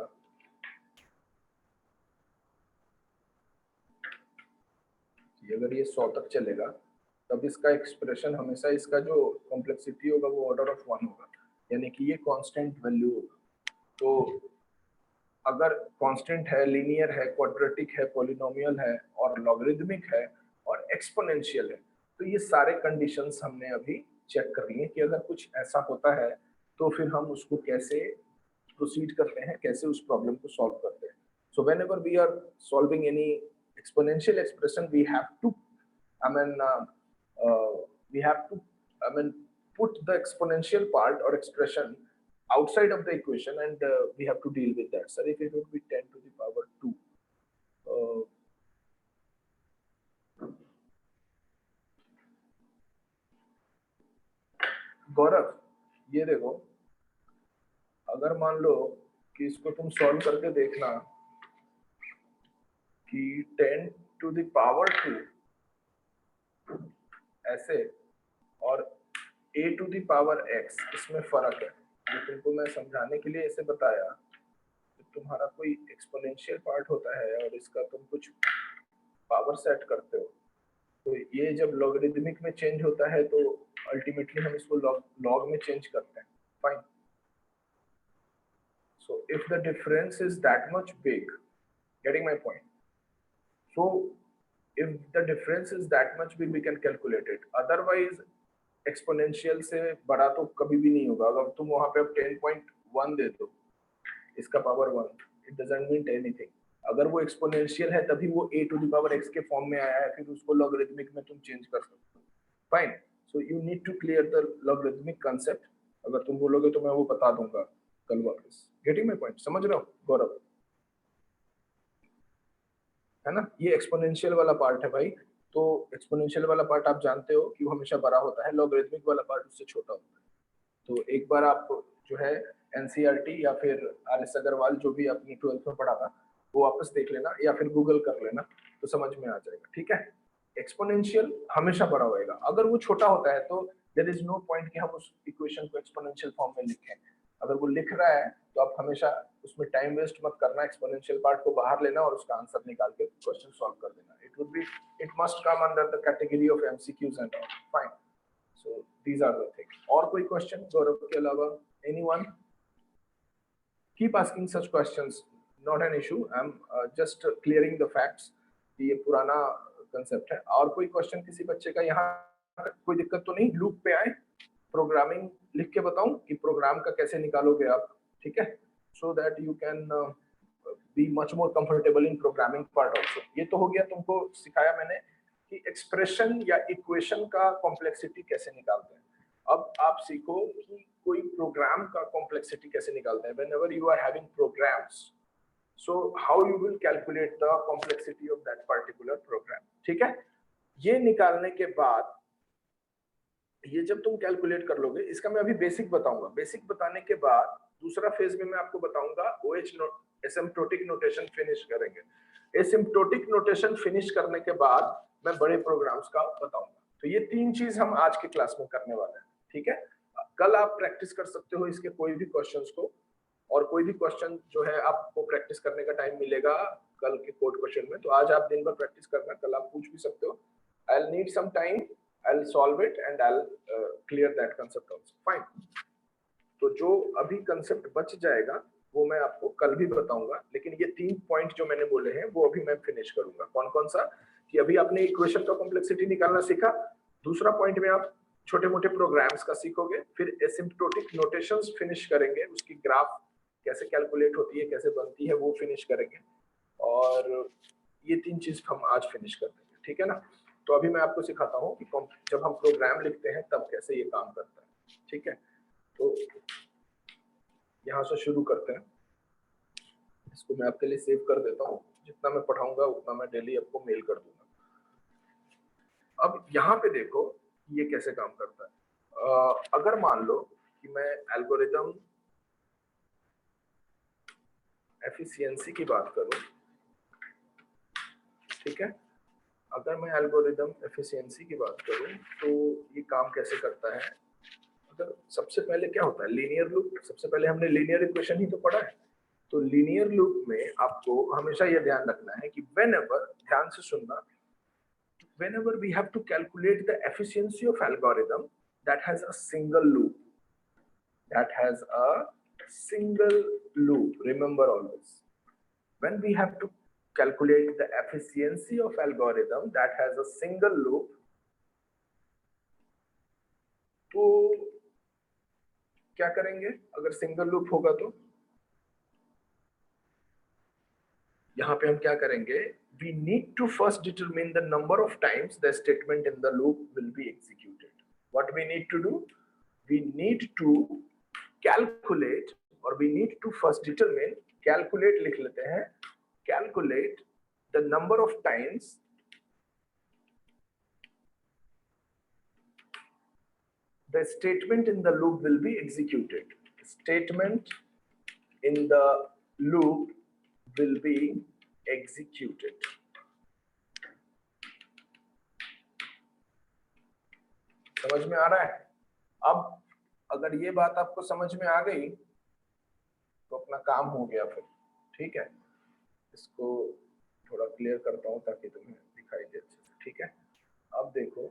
कि अगर ये 100 तक चलेगा तब इसका एक्सप्रेशन हमेशा इसका जो कॉम्प्लेक्सिटी होगा वो ऑर्डर ऑफ 1 होगा, यानी कि ये कांस्टेंट वैल्यू होगा। तो अगर कांस्टेंट है, लीनियर है, क्वाड्रेटिक है, पॉलिनोमियल है और लॉगरिदमिक है और एक्सपोनेंशियल है, तो ये सारे कंडीशंस हमने अभी चेक कर लिए कि अगर कुछ ऐसा होता है तो फिर हम उसको कैसे प्रोसीड करते हैं, कैसे उस प्रॉब्लम को सॉल्व करते हैं। So whenever we are solving any exponential expression, we have to put the exponential part or expression outside of the equation, and we have to deal with that. Sir, if it would be 10 to the power 2, गौरव ये देखो, अगर मान लो कि इसको तुम solve करके देखना कि 10 to the power 2 ऐसे और a to the power x, इसमें फर्क है। तो तुमको मैं समझाने के लिए ऐसे बताया कि तुम्हारा कोई एक्सपोनेंशियल पार्ट होता है और इसका तुम कुछ पावर सेट करते हो, तो ये जब लॉगरिदमिक में चेंज होता है तो अल्टीमेटली हम इसको लॉग में चेंज करते हैं। Fine. So if the difference is that much big, getting my point, so if the difference is that much big, we can calculate it. Otherwise exponential से बड़ा तो कभी भी नहीं होगा। अगर तुम वहां पे अब 10.1 दे दो इसका power 1, it doesn't mean anything. अगर वो एक्सपोनेंशियल है तभी वो a to the power x के फॉर्म में आया है, फिर उसको लॉगरिदमिक में तुम चेंज कर सकते हो। Fine. So you need to clear the logarithmic concept. अगर तुम बोलोगे तो मैं वो बता दूंगा कल वापस। Getting my point? समझ रहे हो गौरव? है ना, ये एक्सपोनेंशियल वाला पार्ट है भाई। तो एक्सपोनेंशियल वाला पार्ट आप जानते हो कि वो हमेशा बड़ा होता है, लॉगरिदमिक वाला पार्ट उससे छोटा होता है। तो एक बार आप जो है एनसीईआरटी या फिर आरएस अग्रवाल जो भी अपनी 12th में पढ़ा था वो वापस देख लेना या फिर गूगल कर लेना तो समझ में आ जाएगा। ठीक है, एक्सपोनेंशियल हमेशा बड़ा होएगा। अगर वो छोटा होता है तो देयर इज नो पॉइंट कि हम उस इक्वेशन को एक्सपोनेंशियल फॉर्म में लिखें। अगर वो लिख रहा है तो आप हमेशा उसमें टाइम वेस्ट मत करना, एक्सपोनेंशियल पार्ट को बाहर लेना और उसका आंसर निकाल के क्वेश्चन सॉल्व कर देना। It must come under the category of MCQs and all. Fine. So these are the things. और कोई क्वेश्चन गौरव के अलावा? Anyone? Keep asking such questions, not an issue. I am just clearing the facts. ये पुराना concept है। और कोई question किसी बच्चे का? यहाँ कोई दिक्कत तो नहीं? लूप पे आए, प्रोग्रामिंग लिख के बताऊं कि प्रोग्राम का कैसे निकालोगे आप? ठीक है, so that you can be much more comfortable in programming part also. ये तो हो गया, तुमको सिखाया मैंने कि एक्सप्रेशन या इक्वेशन का कॉम्प्लेक्सिटी कैसे निकालते हैं। अब आप सीखो कि कोई प्रोग्राम का कॉम्प्लेक्सिटी कैसे निकालते हैं। Whenever you are having programs, so how you will calculate the complexity of that particular program। ठीक है, ये निकालने के बाद ये जब तुम कैलकुलेट कर लोगे, इसका मैं अभी बेसिक बताऊंगा। बेसिक बताने के बाद दूसरा फेज में मैं आपको बताऊंगा OH एसिम्प्टोटिक नोटेशन फिनिश करेंगे। एसिम्प्टोटिक नोटेशन फिनिश करने के बाद मैं बड़े प्रोग्राम्स का बताऊंगा। तो ये तीन चीज हम आज के क्लास में करने वाले हैं। ठीक है, कल आप प्रैक्टिस कर सकते हो इसके कोई भी क्वेश्चंस को, और कोई भी क्वेश्चन जो है आपको प्रैक्टिस करने का टाइम मिलेगा कल के कोड क्वेश्चन में। तो आज आप दिन भर प्रैक्टिस करना, कल आप पूछ भी सकते हो। I will need some time, I'll solve it and I'll clear that concept also. Fine. तो जो अभी कंसेप्ट बच जाएगा वो मैं आपको कल भी बताऊंगा, लेकिन ये 3 पॉइंट जो मैंने बोले हैं वो अभी मैं फिनिश करूंगा। कौन कौन सा? कि अभी आपने इक्वेशन का कॉम्प्लेक्सिटी निकालना सीखा। दूसरा पॉइंट में आप छोटे मोटे प्रोग्राम्स का सीखोगे। फिर एसिम्प्टोटिक नोटेशंस फिनिश करेंगे, उसकी ग्राफ कैसे कैलकुलेट होती है, कैसे बनती है, वो फिनिश करेंगे। और ये 3 चीज हम आज फिनिश कर देंगे। ठीक है ना? तो अभी मैं आपको सिखाता हूँ कि जब हम प्रोग्राम लिखते हैं तब कैसे ये काम करता है। ठीक है, तो यहाँ से शुरू करते हैं। इसको मैं आपके लिए सेव कर देता हूँ। जितना मैं पढ़ाऊंगा उतना मैं डेली आपको मेल कर दूंगा। अब यहाँ पे देखो ये कैसे काम करता है। अगर मान लो कि मैं एल्गोरिदम एफिशिएंसी की बात करूँ, ठीक है, अगर मैं एल्गोरिदम एफिशिएंसी की बात करूं तो ये काम कैसे करता है। अगर सबसे पहले क्या होता है, लीनियर लूप। सबसे पहले हमने लीनियर इक्वेशन ही तो पढ़ा है। तो लीनियर लूप में आपको हमेशा ये ध्यान रखना है कि whenever, ध्यान से सुनना, whenever we have to calculate the efficiency of algorithm that has a single loop, remember always, when we have to calculate the efficiency of algorithm that has a single loop, तो क्या करेंगे अगर single loop होगा? तो यहाँ पे हम क्या करेंगे? We need to first determine the number of times the statement in the loop will be executed. What we need to do? We need to calculate, or we need to first determine, calculate लिख लेते हैं, calculate the number of times the statement in the loop will be executed. Statement in the loop will be executed. समझ में आ रहा है? अब अगर ये बात आपको समझ में आ गई तो अपना काम हो गया फिर, ठीक है? इसको थोड़ा क्लियर करता हूं ताकि तुम्हें दिखाई दे अच्छे से, ठीक है? अब देखो,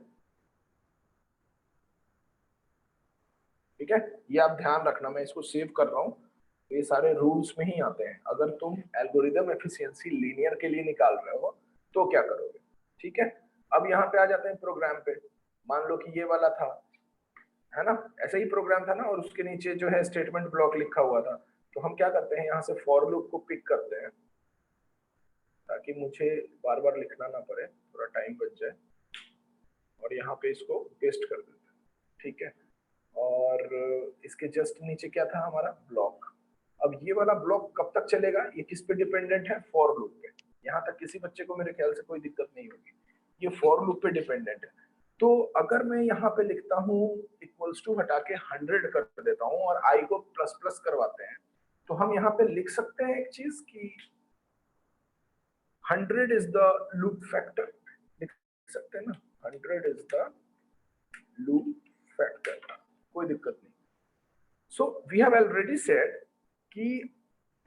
ठीक है? ये आप ध्यान रखना, मैं इसको सेव कर रहा हूं, तो ये सारे रूल्स में ही आते हैं। अगर तुम एल्गोरिदम एफिशिएंसी लीनियर के लिए निकाल रहे हो तो क्या करोगे, ठीक है? अब यहाँ पे आ जाते हैं प्रोग्राम पे। मान लो कि ये वाला था, है ना, ऐसा ही प्रोग्राम था ना, और उसके नीचे जो है स्टेटमेंट ब्लॉक लिखा हुआ था। तो हम क्या करते हैं, यहाँ से फॉर लूप को पिक करते हैं ताकि मुझे बार बार लिखना ना पड़े, थोड़ा टाइम बच जाए, और यहाँ पे इसको पेस्ट कर देते हैं, ठीक है? और इसके जस्ट नीचे क्या था हमारा? ब्लॉक। अब ये वाला ब्लॉक कब तक चलेगा? ये किस पे डिपेंडेंट है? फॉर लूप पे। यहाँ तक किसी बच्चे को मेरे ख्याल से कोई दिक्कत नहीं होगी, ये फॉर लूप पे डिपेंडेंट है। तो अगर मैं यहाँ पे लिखता हूँ इक्वल्स टू हटा के 100 कर देता हूँ और आई को प्लस प्लस करवाते हैं, तो हम यहाँ पे लिख सकते हैं एक चीज कि 100 इज द लूप फैक्टर, लिख सकते हैं ना, 100 इज द लूप फैक्टर, कोई दिक्कत नहीं। So we have already said कि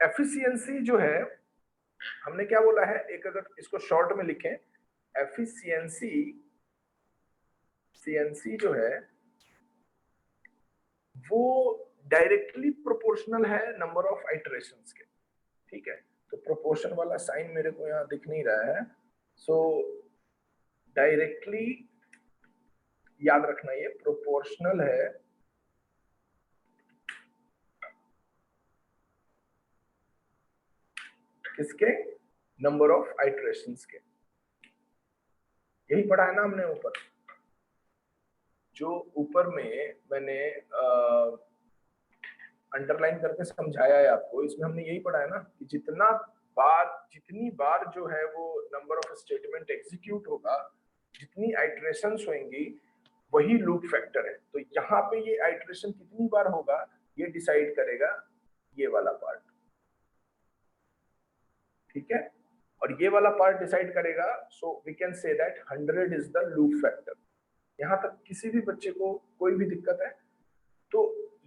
एफिशिएंसी जो है, हमने क्या बोला है, एक अगर इसको शॉर्ट में लिखें, एफिशिएंसी जो है वो डायरेक्टली प्रोपोर्शनल है नंबर ऑफ आइटरेशंस के, ठीक है? तो प्रोपोर्शन वाला साइन मेरे को यहाँ दिख नहीं रहा है, सो डायरेक्टली याद रखना, ये प्रोपोर्शनल है किसके? नंबर ऑफ आइटरेशंस के। यही पढ़ा है ना हमने ऊपर, जो ऊपर में मैंने अंडरलाइन करके समझाया है आपको, इसमें हमने यही पढ़ा है ना कि जितनी बार जो है वो नंबर ऑफ स्टेटमेंट एग्जीक्यूट होगा, जितनी आइटरेशंस होंगी, वही लूप फैक्टर है। तो यहाँ पे ये आइटरेशन कितनी बार होगा ये डिसाइड करेगा ये वाला पार्ट, ठीक है? और ये वाला पार्ट डिसाइड करेगा, so we can say that 100 is the loop factor. यहाँ तक किसी भी बच्चे को कोई भी दिक्कत है? तो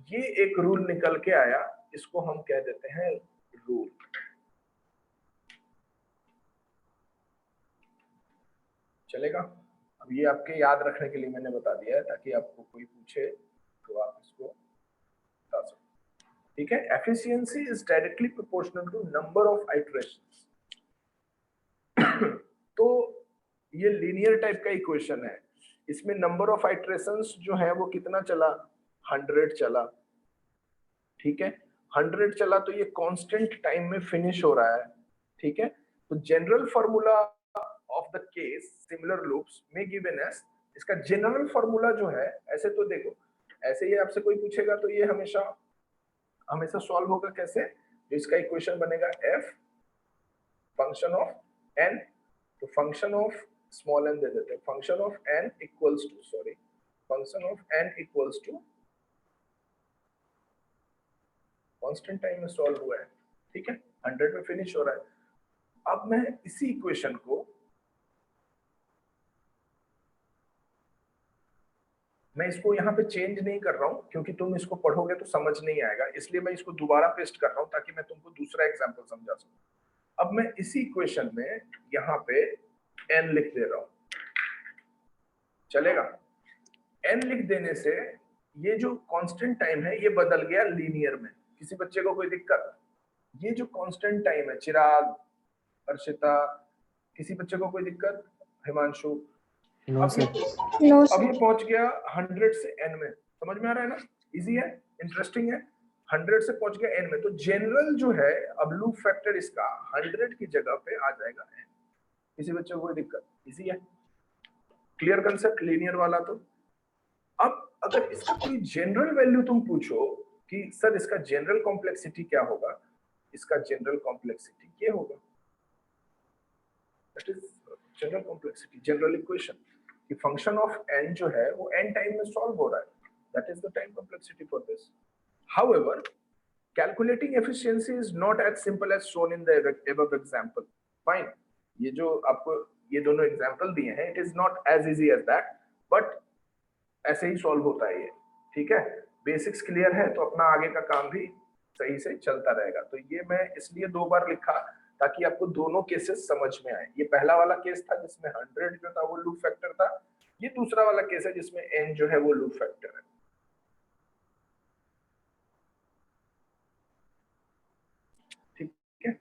ये एक रूल निकल के आया, इसको हम कह देते हैं रूल। चलेगा? अब ये आपके याद रखने के लिए मैंने बता दिया है, ताकि आपको कोई पूछे तो आप इसको बता सको, ठीक है? Efficiency is directly proportional to number of iterations. तो ये लीनियर टाइप का इक्वेशन है, इसमें नंबर ऑफ आइटरेशंस जो है वो कितना चला? 100 चला, ठीक है? 100 चला तो ये कांस्टेंट टाइम में फिनिश हो रहा है, ठीक है? तो general formula of the case similar loops में गिवन एस, इसका जनरल फार्मूला जो है, ऐसे तो देखो, ऐसे ही आपसे कोई पूछेगा तो ये हमेशा सॉल्व होगा कैसे? तो इसका इक्वेशन बनेगा f फंक्शन ऑफ n, तो फंक्शन ऑफ स्मॉल n दे देते हैं, function of n equals to, sorry, function of n equals to constant time में सॉल्व हुआ है, ठीक है? 100 में फिनिश हो रहा है। अब मैं इसी इक्वेशन को मैं इसको यहाँ पे चेंज नहीं कर रहा हूँ क्योंकि तुम इसको पढ़ोगे तो समझ नहीं आएगा, इसलिए मैं इसको दोबारा पेस्ट कर रहा हूँ ताकि मैं तुमको दूसरा एग्जाम्पल समझा सकूं। अब मैं इसी इक्वेशन में यहाँ पे n लिख दे रहा हूँ, चलेगा? n लिख देने से ये जो कांस्टेंट टाइम है ये बदल गया लीनियर में। किसी बच्चे को कोई दिक्कत? ये जो कांस्टेंट टाइम है, चिराग, अर्शिता, किसी बच्चे को कोई दिक्कत? हिमांशु? नो अब ये सर। अब ये पहुंच गया 100 से n में, समझ में आ रहा है ना? इजी है, इंटरेस्टिंग है। 100 से पहुंच गया n में, तो जनरल जो है अब लूप फैक्टर इसका 100 की जगह पे आ जाएगा n। किसी बच्चे को कोई दिक्कत? इजी है, क्लियर कंसेप्ट लीनियर वाला। तो अब अगर इसका कोई जनरल वैल्यू तुम पूछो कि सर इसका जनरल कॉम्प्लेक्सिटी क्या होगा, इसका जनरल कॉम्प्लेक्सिटी ये होगा, that is general complexity, general equation कि फंक्शन ऑफ n जो है वो n टाइम में सॉल्व हो रहा है, that is the time complexity for this. However calculating efficiency is not as simple as shown in the above example. Fine, ये जो आपको ये दोनों एग्जांपल दिए हैं, it is not as easy as that, but ऐसे ही सॉल्व होता है ये, ठीक है? बेसिक्स क्लियर है तो अपना आगे का काम भी सही से चलता रहेगा। तो ये मैं इसलिए 2 बार लिखा ताकि आपको दोनों केसेस समझ में आए। ये पहला वाला केस था जिसमें 100 जो था वो लूप फैक्टर था, ये दूसरा वाला केस है जिसमें n जो है वो लूप फैक्टर है। ठीक है,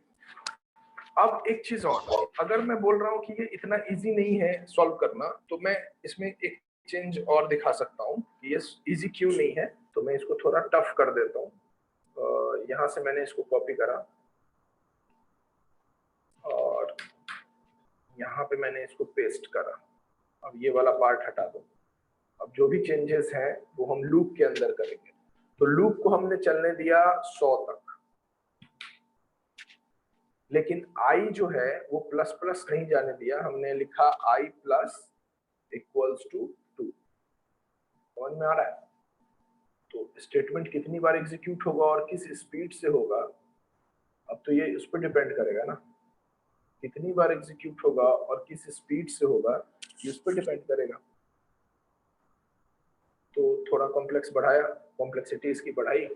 अब एक चीज और, अगर मैं बोल रहा हूँ कि ये इतना इजी नहीं है सॉल्व करना, तो मैं इसमें एक चेंज और दिखा सकता हूँ कि ये इजी क्यों नहीं है। तो मैं इसको थोड़ा टफ कर देता हूँ। यहाँ से मैंने इसको कॉपी करा और यहाँ पे मैंने इसको पेस्ट करा। अब ये वाला पार्ट हटा दो। अब जो भी चेंजेस हैं वो हम लूप के अंदर करेंगे। तो लूप को हमने चलने दिया 100 तक, लेकिन i जो है वो प्लस प्लस नहीं जाने दिया, हमने लिखा i प्लस इक्वल्स टू 2। समझ में आ रहा है? तो स्टेटमेंट कितनी बार एग्जीक्यूट होगा और किस स्पीड से होगा, अब तो ये उस पर डिपेंड करेगा ना, कितनी बार एग्जीक्यूट होगा और किस स्पीड से होगा, ये उस पर डिपेंड करेगा। तो थोड़ा कॉम्प्लेक्स बढ़ाया, कॉम्प्लेक्सिटी इसकी बढ़ाई,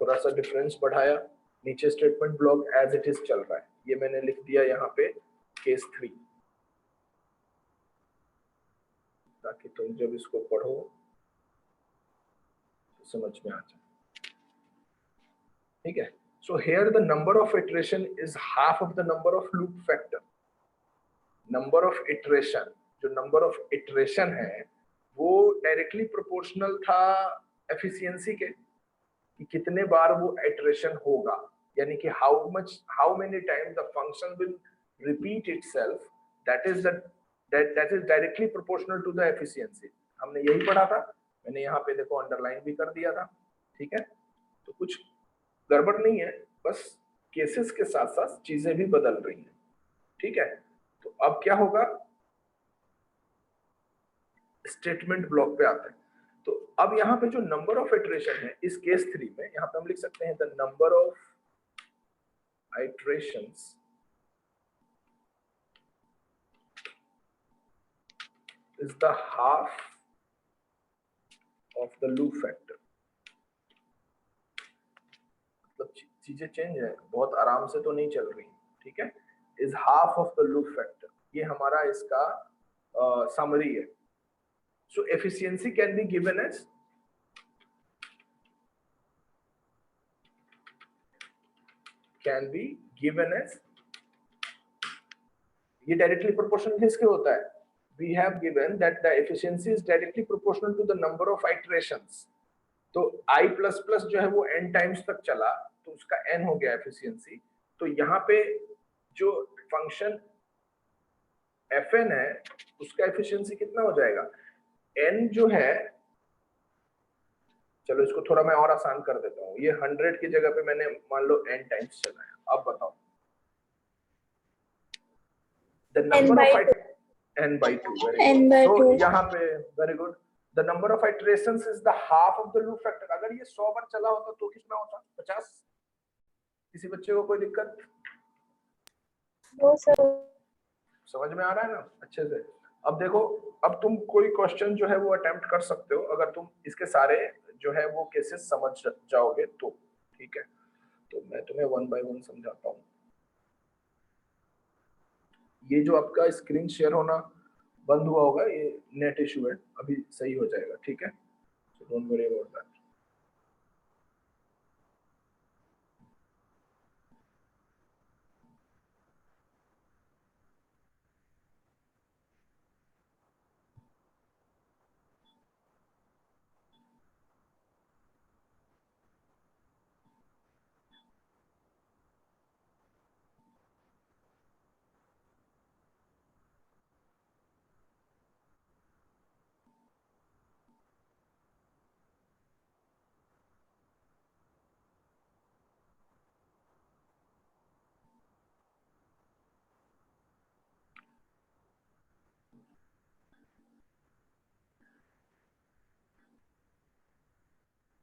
थोड़ा सा डिफरेंस बढ़ाया, नीचे statement block as it is चल रहा है। ये मैंने लिख दिया यहाँ पे केस 3, ताकि तुम जब इसको पढ़ो तो समझ में आ जाए। ठीक है, so here the number of iteration is half of the number of loop factor। number of iteration, जो number of iteration है वो डायरेक्टली प्रोपोर्शनल था एफिशिएंसी के, कि कितने बार वो iteration होगा, यानी कि how many times the function will repeat itself, that is directly proportional to the efficiency। हमने यही पढ़ा था, मैंने यहाँ पे देखो अंडरलाइन भी कर दिया था। ठीक है, तो कुछ गड़बड़ नहीं है, बस केसेस के साथ साथ चीजें भी बदल रही हैं। ठीक है, तो अब क्या होगा, स्टेटमेंट ब्लॉक पे आते हैं। तो अब यहाँ पे जो नंबर ऑफ इटरेशन है इस केस 3 में, यहाँ पे हम लिख सकते हैं the number of iterations is the half of the loop factor. मतलब चीजें चेंज है, बहुत आराम से तो नहीं चल रही। ठीक है, is half of the loop factor, ये हमारा इसका समरी है। So efficiency can be given as ये डायरेक्टली प्रोपोर्शनल किसके होता है? We have given that the efficiency is directly proportional to the number of iterations। तो i प्लस प्लस जो है वो n टाइम्स तक चला तो उसका n हो गया एफिशिएंसी। तो यहाँ पे जो फंक्शन fn है उसका एफिशिएंसी कितना हो जाएगा? n जो है, चलो इसको थोड़ा मैं और आसान कर देता हूँ, ये 100 की जगह पे मैंने मान लो n टाइम्स चलाया। अब बताओ the number of n by 2, so यहाँ पे very good, the number of iterations is the half of the loop factor। अगर ये 100 बार चला होता तो कितना होता? 50। किसी बच्चे को कोई दिक्कत? No sir. समझ में आ रहा है ना अच्छे से? अब देखो, अब तुम कोई क्वेश्चन जो है वो अटेम्प्ट कर सकते हो अगर तुम इसके सारे जो है वो केसेस समझ जाओगे तो। ठीक है, तो मैं तुम्हें वन बाय वन समझाता हूँ। ये जो आपका स्क्रीन शेयर होना बंद हुआ होगा, ये नेट इशू है, अभी सही हो जाएगा। ठीक है, so don't worry about that.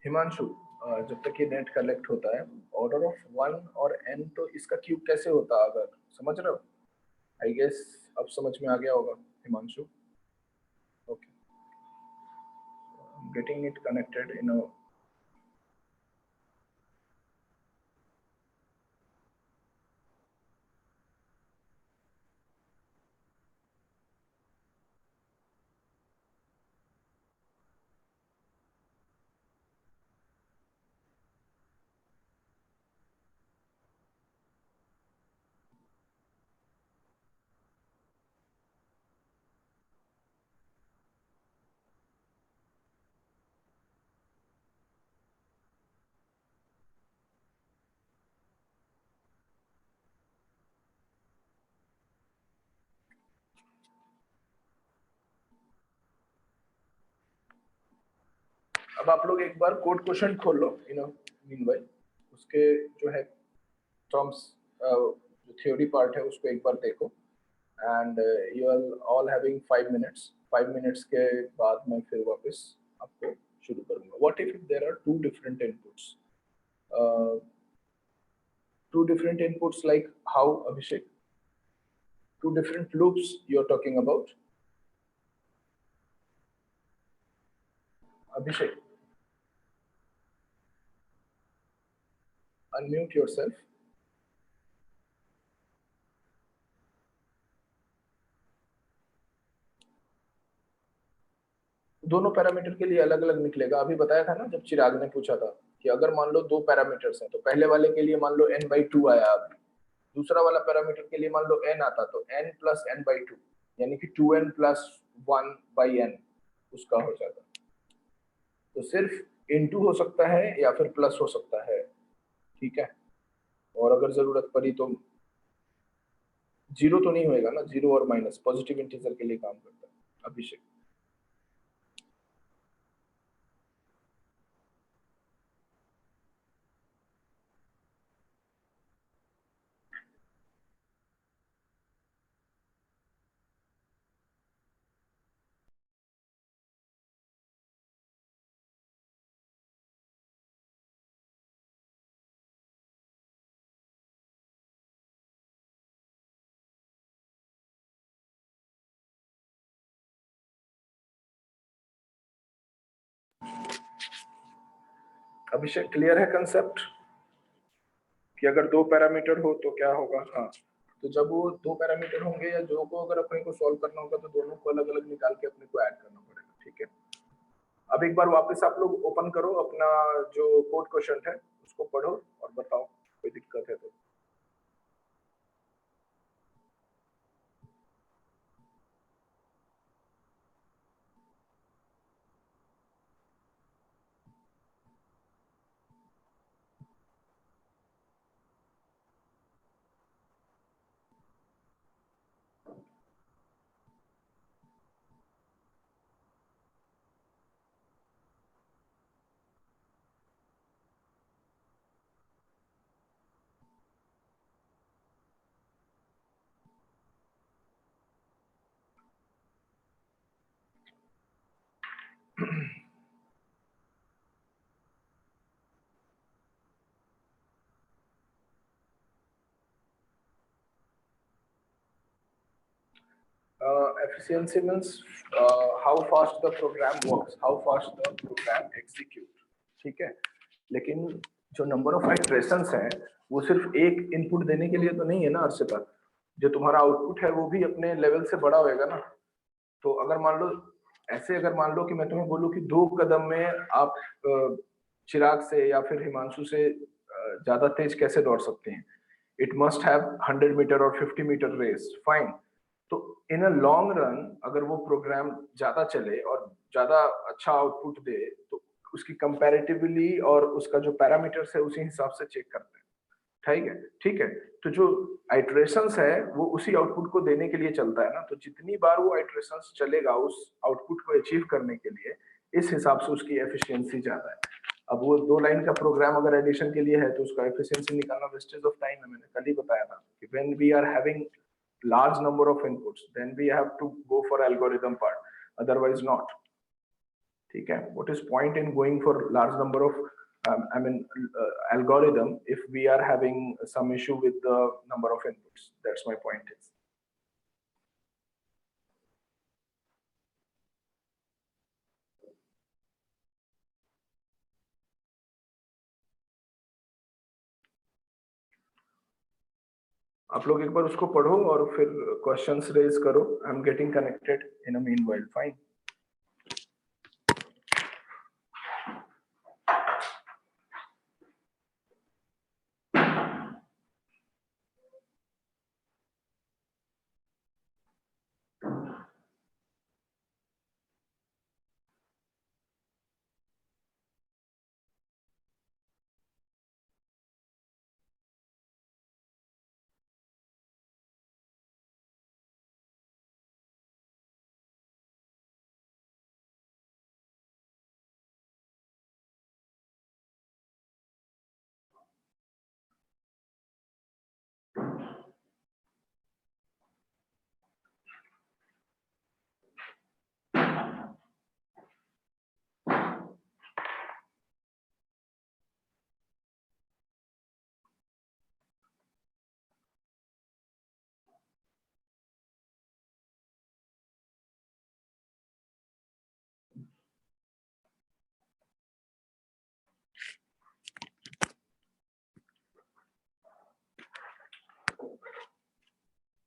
Himanshu, जब तक ये नेट कलेक्ट होता है, ऑर्डर ऑफ वन और एन, तो इसका क्यूब कैसे होता है, अगर समझ रहे हो? आई गेस अब समझ में आ गया होगा Himanshu. Okay, getting it connected in a अब आप लोग एक बार कोड क्वेश्चन खोल लो इन मीनवाइल, उसके जो है टर्म्स, जो थ्योरी पार्ट है उसको एक बार देखो। And you are all having 5 minutes. 5 minutes के बाद मैं फिर वापस आपको शुरू करूंगा। What if there are two different inputs? Two different inputs like how, Abhishek? Two different loops you are talking about? Abhishek, unmute yourself. दोनों पैरामीटर के लिए अलग अलग निकलेगा। अभी बताया था ना जब चिराग ने पूछा था कि अगर मान लो दो पैरामीटर्स हैं, तो पहले वाले के लिए मान लो n/2 आया, अभी दूसरा वाला पैरामीटर के लिए मान लो n आता, तो n प्लस n/2, यानी कि 2n प्लस 1/n उसका हो जाता। तो सिर्फ इनटू हो सकता है या फिर प्लस हो सकता है। ठीक है, और अगर जरूरत पड़ी तो जीरो तो नहीं होएगा ना, जीरो और माइनस पॉजिटिव इंटीजर के लिए काम करता है। अभिषेक, अभिषेक क्लियर है कंसेप्ट कि अगर दो पैरामीटर हो तो क्या होगा? हाँ, तो जब वो दो पैरामीटर होंगे या जो को अगर अपने को सॉल्व करना होगा तो दोनों को अलग अलग निकाल के अपने को ऐड करना पड़ेगा। ठीक है, अब एक बार वापस आप लोग ओपन करो अपना जो कोड क्वेश्चन है, उसको पढ़ो और बताओ कोई दिक्कत है तो। efficiency means how fast the program works, how fast the program execute, ठीक है। लेकिन जो नंबर ऑफ इटरेशंस है वो सिर्फ एक इनपुट देने के लिए तो नहीं है ना अर्षिता, जो तुम्हारा आउटपुट है वो भी अपने लेवल से बड़ा होएगा ना। तो अगर मान लो ऐसे, अगर मान लो कि मैं तुम्हें बोलूं कि 2 कदम में आप चिराग से या फिर हिमांशु से ज्यादा तेज कैसे दौड़ सकते हैं, इट मस्ट हैव 100 मीटर और 50 मीटर रेस, फाइन। तो इन अ लॉन्ग रन अगर वो प्रोग्राम ज्यादा चले और ज्यादा अच्छा आउटपुट दे तो उसकी कंपैरेटिवली और उसका जो पैरामीटर्स है उसी हिसाब से चेक करते हैं, ठीक है, ठीक है। तो जो आइट्रेशंस है वो उसी आउटपुट को देने के लिए चलता है ना, तो जितनी बार वो आइट्रेशंस चलेगा उस आउटपुट को अचीव करने के लिए, इस हिसाब से उसकी एफिशिएंसी ज्यादा है। अब वो 2 लाइन का प्रोग्राम अगर एडिशन के लिए है तो उसका एफिशिएंसी निकालना वेस्टेज ऑफ टाइम है। मैंने कल ही बताया था कि when we are having large number of inputs then we have to go for algorithm part, otherwise not, ठीक है। what is point in going for large number of algorithm if we are having some issue with the number of inputs, that's my point is. आप लोग एक बार उसको पढ़ो और फिर questions raise करो। I am getting connected in a meanwhile, fine.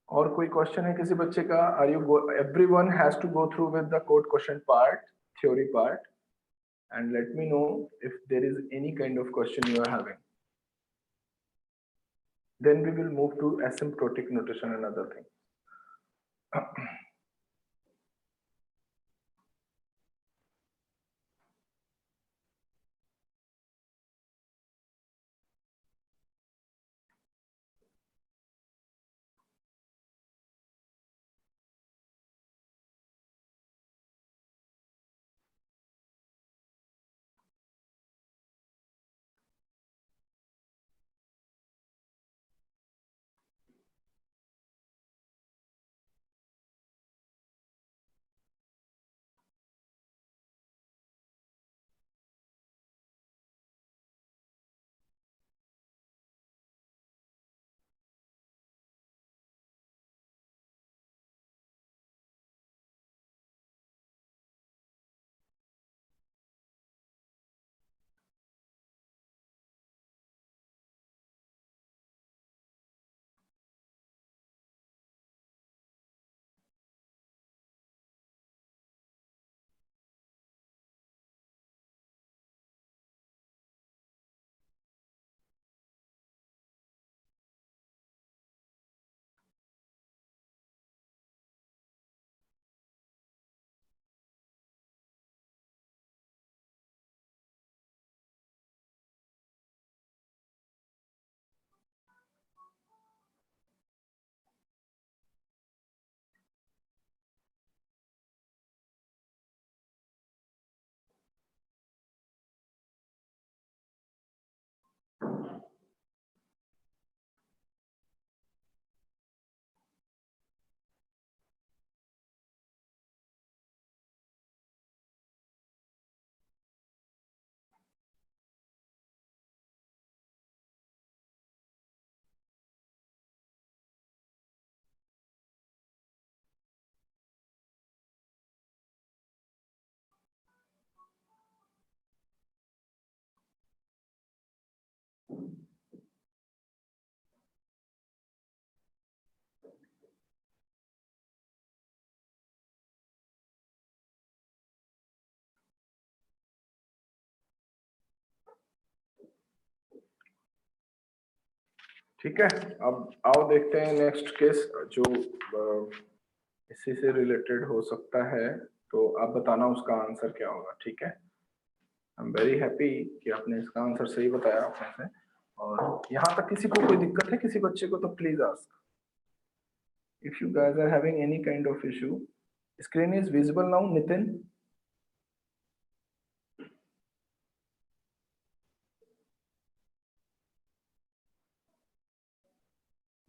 और कोई क्वेश्चन है किसी बच्चे का? Are you everyone has to go through with the code question part, theory part, and let me know if there is any kind of question you are having. Then we will move to asymptotic notation and other things. ठीक है, अब आओ देखते हैं next case जो इसी से related हो सकता है, तो आप बताना उसका आंसर क्या होगा। ठीक है, आई एम वेरी हैप्पी कि आपने इसका आंसर सही बताया अपने से। और यहाँ तक किसी को कोई दिक्कत है किसी बच्चे को, तो please ask if you guys are having any kind of issue. Screen is visible now Nitin?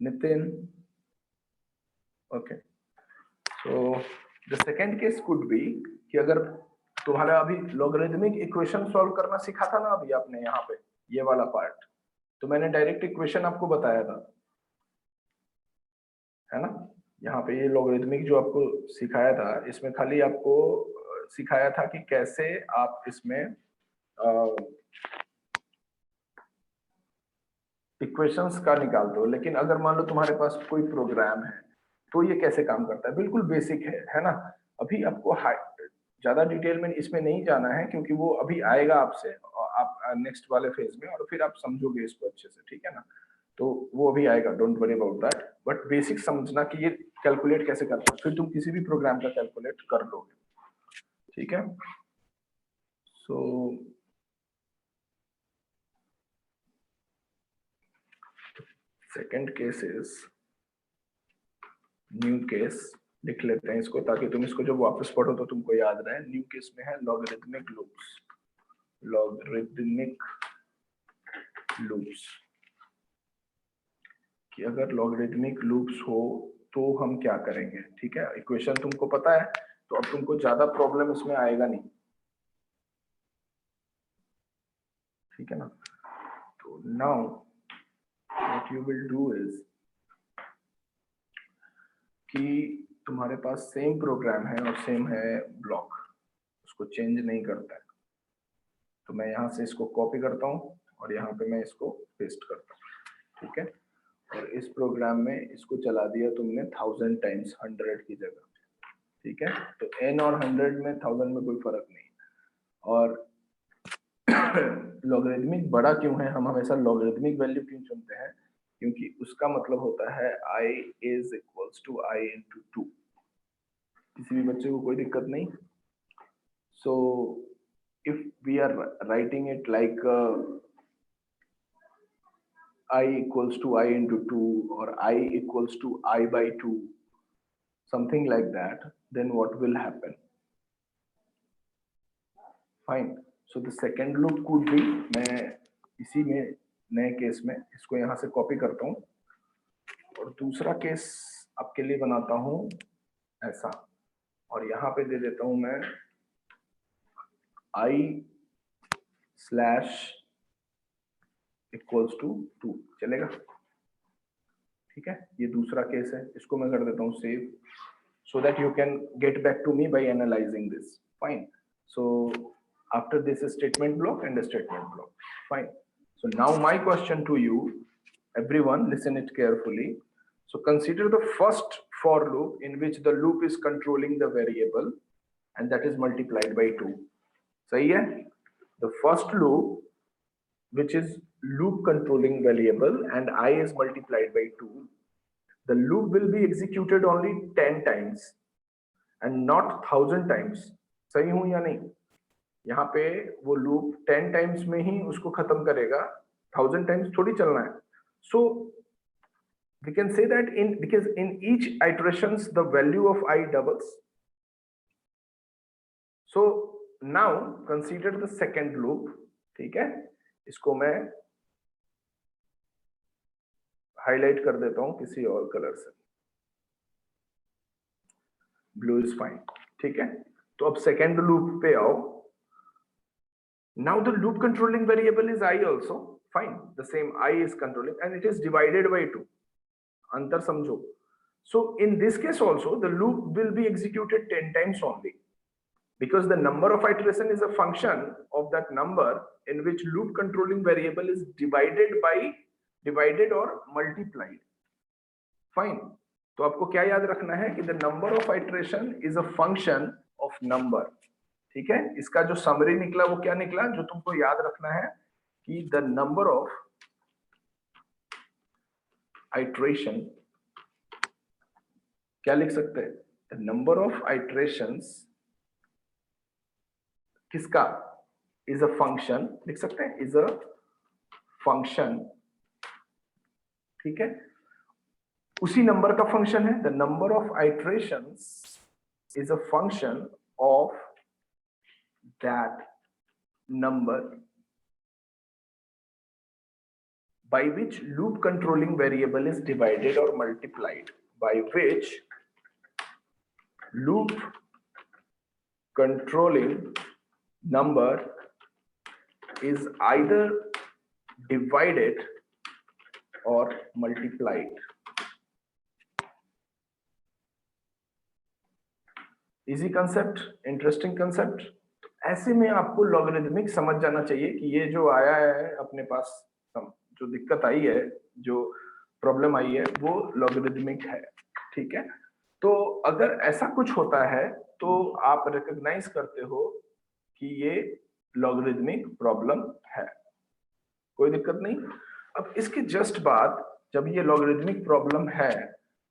Nitin, okay. So the second case could be कि अगर तुम्हारा अभी लॉगरिथमिक इक्वेशन सॉल्व करना सीखा था ना अभी आपने यहाँ पे ये वाला पार्ट, तो मैंने डायरेक्ट इक्वेशन आपको बताया था, है ना। यहाँ पे ये लॉगरिथमिक जो आपको सिखाया था, इसमें खाली आपको सिखाया था कि कैसे आप इसमें इक्वेशंस का निकालते हो। लेकिन अगर मान लो तुम्हारे पास कोई प्रोग्राम है तो ये कैसे काम करता है, बिल्कुल बेसिक है ना। अभी आपको ज्यादा डिटेल में इसमें नहीं जाना है क्योंकि वो अभी आएगा आपसे आप नेक्स्ट वाले फेज में, और फिर आप समझोगे इसको अच्छे से, ठीक है ना। तो वो अभी आएगा, don't worry about that. But basic समझना कि ये कैलकुलेट कैसे करता है, फिर तुम किसी भी प्रोग्राम का कैलकुलेट कर लोगे, ठीक है। So second case is new case, लिख लेते हैं इसको ताकि तुम इसको जब वापस पढ़ो तो तुमको याद रहे। न्यू केस में है लॉगरिथमिक लूप्स, लॉगरिथमिक लूप्स कि अगर लॉगरिथमिक लूप्स हो तो हम क्या करेंगे, ठीक है। इक्वेशन तुमको पता है तो अब तुमको ज्यादा प्रॉब्लम इसमें आएगा नहीं, ठीक है ना। तो now what you will do is कि तुम्हारे पास सेम प्रोग्राम है और सेम है ब्लॉक, उसको चेंज नहीं करता है। तो मैं यहाँ से इसको कॉपी करता हूँ और यहाँ पे मैं इसको पेस्ट करता हूँ, ठीक है। और इस प्रोग्राम में इसको चला दिया तुमने 1000 टाइम्स 100 की जगह, ठीक है। तो n और 100 में 1000 में कोई फर्क नहीं। और लॉगरिथमिक बड़ा क्यों है, हम हमेशा लॉगरिथमिक वैल्यू क्यों चुनते हैं, क्योंकि उसका मतलब होता है i is equals to i into 2। किसी भी बच्चे को कोई दिक्कत नहीं। So if we are writing it like I equals to I into 2 or I equals to I by 2, something like that, then what will happen? Fine. So the second loop could be, मैं इसी में नए case में इसको यहाँ से copy करता हूँ और दूसरा केस आपके लिए बनाता हूँ ऐसा, और यहाँ पे दे देता हूँ मैं I slash equals to 2, चलेगा, ठीक है। ये दूसरा केस है, इसको मैं कर देता हूँ save, so that you can get back to me by analyzing this. Fine. So after this is statement block and a statement block. Fine. So now my question to you, everyone, listen it carefully. So consider the first for loop in which the loop is controlling the variable and that is multiplied by 2. सही है? The first loop which is loop controlling variable and I is multiplied by 2, the loop will be executed only 10 times and not 1000 times. सही हूं या नहीं? यहाँ पे वो loop 10 times में ही उसको खत्म करेगा, 1000 टाइम्स थोड़ी चलना है। So we can say that because in each iterations the value of I doubles. So now consider the second loop, ठीक है। इसको मैं हाईलाइट कर देता हूं किसी और कलर से, ब्लू इज फाइन, ठीक है। तो अब सेकेंड लूप पे आओ। Now the loop controlling variable is I also, fine, the same I is controlling and it is divided by 2, अंतर समझो। So in this case also the loop will be executed 10 times only because the number of iteration is a function of that number in which loop controlling variable is divided or multiplied, fine। तो आपको क्या याद रखना है कि the number of iteration is a function of number, ठीक है। इसका जो समरी निकला वो क्या निकला, जो तुमको याद रखना है कि द नंबर ऑफ आइट्रेशन, क्या लिख सकते हैं? द नंबर ऑफ आइट्रेशंस किसका? इज अ फंक्शन, लिख सकते हैं इज अ फंक्शन, ठीक है, उसी नंबर का फंक्शन है। The number of iterations is a function of that number by which loop controlling variable is divided or multiplied, by which loop controlling number is either divided or multiplied. Easy concept, interesting concept. ऐसे में आपको logarithmic समझ जाना चाहिए कि ये जो आया है अपने पास, जो दिक्कत आई है, जो प्रॉब्लम आई है, वो लॉगरिदमिक है, ठीक है। तो अगर ऐसा कुछ होता है तो आप रिकॉग्नाइज करते हो कि ये लॉगरिदमिक प्रॉब्लम है, कोई दिक्कत नहीं। अब इसके जस्ट बाद जब ये लॉगरिदमिक प्रॉब्लम है,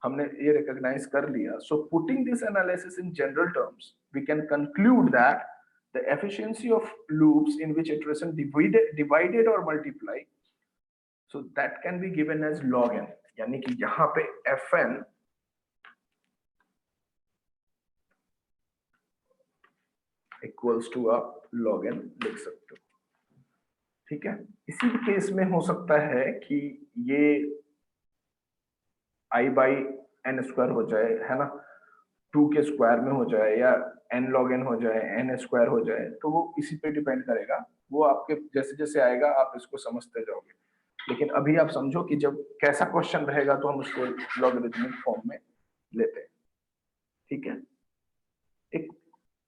हमने ये रिकॉग्नाइज कर लिया, so putting this analysis in general terms we can conclude that the efficiency of loops in which iteration divided और multiply, so that can be given as log n, यानी कि यहां पे fn equals to a log n लिख सकते हो, ठीक है। इसी केस में हो सकता है कि ये i बाई n स्क्वायर हो जाए, है ना, 2 के स्क्वायर में हो जाए, या n log n हो जाए, n स्क्वायर हो जाए, तो वो इसी पे डिपेंड करेगा। वो आपके जैसे जैसे आएगा आप इसको समझते जाओगे, लेकिन अभी आप समझो कि जब कैसा क्वेश्चन रहेगा तो हम उसको लॉगरिथमिक फॉर्म में लेते हैं, ठीक है। एक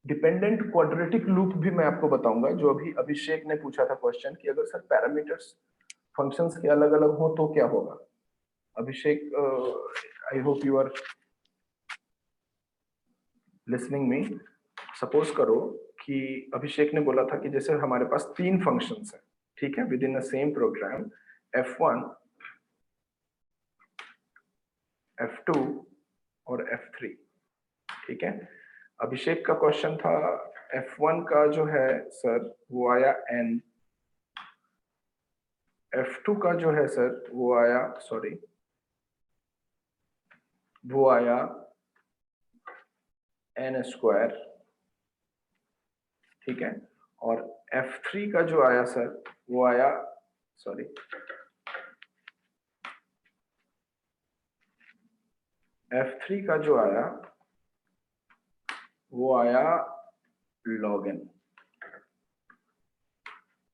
डिपेंडेंट क्वाड्रेटिक लूप भी मैं आपको बताऊंगा, जो अभी अभिषेक ने पूछा था क्वेश्चन कि अगर सर पैरामीटर्स फंक्शंस के अलग अलग हो तो क्या होगा। Abhishek, I hope you are listening me. Suppose करो कि अभिषेक ने बोला था कि जैसे हमारे पास 3 फंक्शंस हैं, ठीक है, with in a same programme, f1, f2 और f3, ठीक है। अभिषेक का क्वेश्चन था f1 का जो है सर वो आया n, f2 का जो है सर वो आया, सॉरी, वो आया n स्क्वायर, ठीक है, और f3 का जो आया सर वो आया, सॉरी, f3 का जो आया वो आया log n।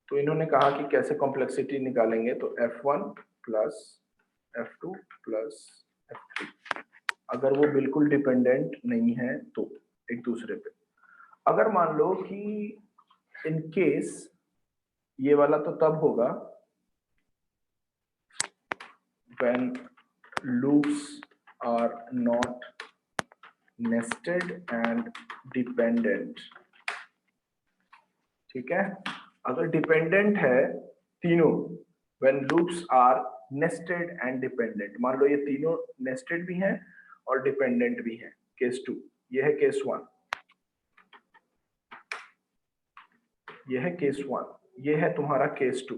तो इन्होंने कहा कि कैसे कॉम्प्लेक्सिटी निकालेंगे, तो f1 plus f2 plus f3, अगर वो बिल्कुल डिपेंडेंट नहीं है तो एक दूसरे पे। अगर मान लो कि इन केस ये वाला तो तब होगा when loops are not nested and dependent, ठीक है। अगर डिपेंडेंट है तीनों, when loops are nested and dependent, मान लो ये तीनों nested भी हैं और डिपेंडेंट भी हैं, केस 2, ये है केस 1, ये है केस 1, ये है तुम्हारा case 2।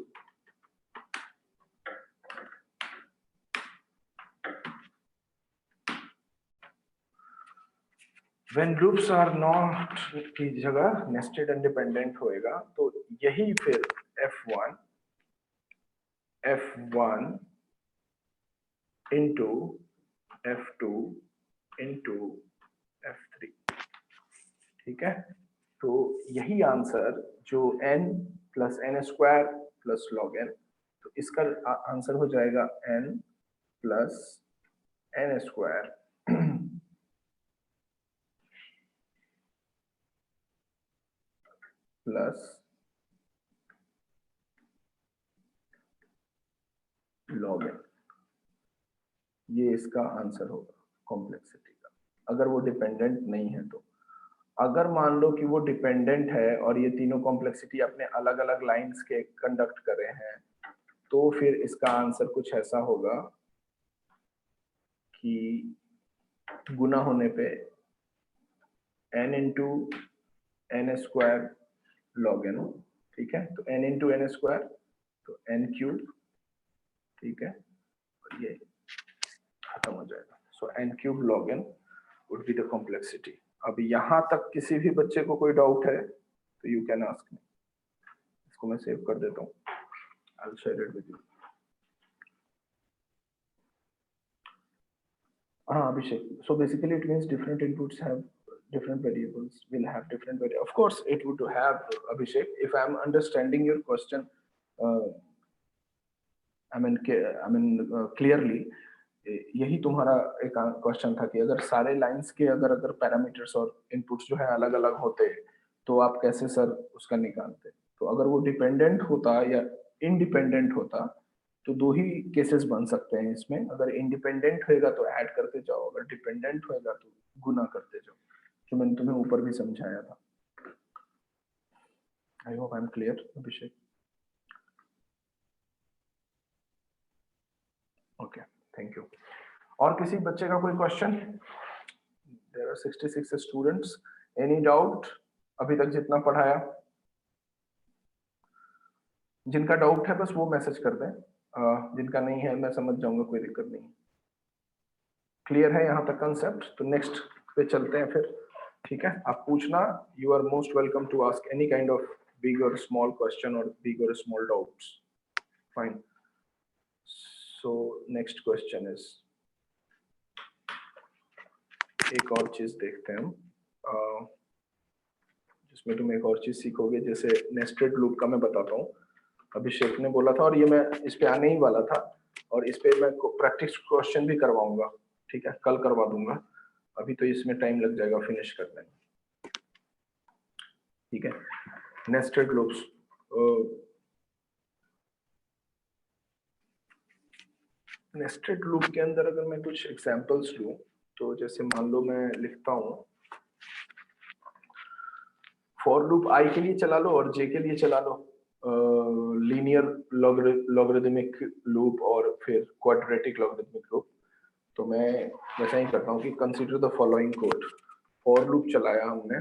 When loops are not की जगह nested and dependent होएगा, तो यही फिर f1 into f2 into f3, ठीक है। तो यही आंसर जो n plus n square plus log n, तो इसका आंसर हो जाएगा n plus n square plus log n, ये इसका आंसर होगा कॉम्प्लेक्सिटी का, अगर वो डिपेंडेंट नहीं है तो। अगर मान लो कि वो डिपेंडेंट है और ये तीनों कॉम्प्लेक्सिटी अपने अलग अलग लाइंस के कंडक्ट कर रहे हैं, तो फिर इसका आंसर कुछ ऐसा होगा कि गुना होने पे n into n square log n, ठीक है। तो n इंटू एन स्क्वायर तो n क्यूब, ठीक है, और ये खत्म हो जाएगा। सो n cube log n would be the complexity. अब यहाँ तक किसी भी बच्चे को कोई डाउट है तो यू कैन आस्क मी। इसको मैं सेव कर देता हूँ, I will share it with you. हाँ अभिषेक, so basically it means different inputs have different variables, will have different variables. Of course it would have, Abhishek, if I am understanding your question I mean clearly, यही तुम्हारा एक question था कि अगर सारे lines के अगर पैरामीटर्स और इनपुट्स जो है अलग अलग होते तो आप कैसे सर उसका निकालते। तो अगर वो डिपेंडेंट होता या इंडिपेंडेंट होता तो दो ही केसेस बन सकते हैं इसमें। अगर इंडिपेंडेंट होएगा तो ऐड करते जाओ, अगर डिपेंडेंट होएगा तो गुना करते जाओ, जो मैंने तुम्हें ऊपर भी समझाया था। I hope I am clear Abhishek. Okay, thank you. और किसी बच्चे का कोई question? There are 66 students, any doubt अभी तक जितना पढ़ाया? जिनका डाउट है बस वो मैसेज कर दें, जिनका नहीं है मैं समझ जाऊंगा, कोई दिक्कत नहीं। क्लियर है यहाँ तक कंसेप्ट? तो नेक्स्ट पे चलते हैं फिर, ठीक है। आप पूछना, you are most welcome to ask any kind of big और स्मॉल क्वेश्चन और बिग और small doubts, fine. So next question is, एक और चीज देखते हैं हम जिसमें तुम एक और चीज सीखोगे। जैसे नेस्टेड लूप का मैं बताता हूँ, अभिषेक ने बोला था और ये मैं इस पे आने ही वाला था, और इस पे मैं प्रैक्टिस क्वेश्चन भी करवाऊंगा, ठीक है, कल करवा दूंगा। अभी तो इसमें टाइम लग जाएगा फिनिश करने में, ठीक है। नेस्टेड लूप्स, नेस्टेड लूप के अंदर अगर मैं कुछ एग्जांपल्स लूं तो जैसे मान लो मैं लिखता हूं फॉर लूप आई के लिए चला लो और जे के लिए चला लो, लीनियर लॉगरिदमिक लूप और फिर क्वाड्रेटिक लॉगरिदमिक लूप। तो मैं वैसा ही करता हूँ कि consider the following code. For loop चलाया हमने,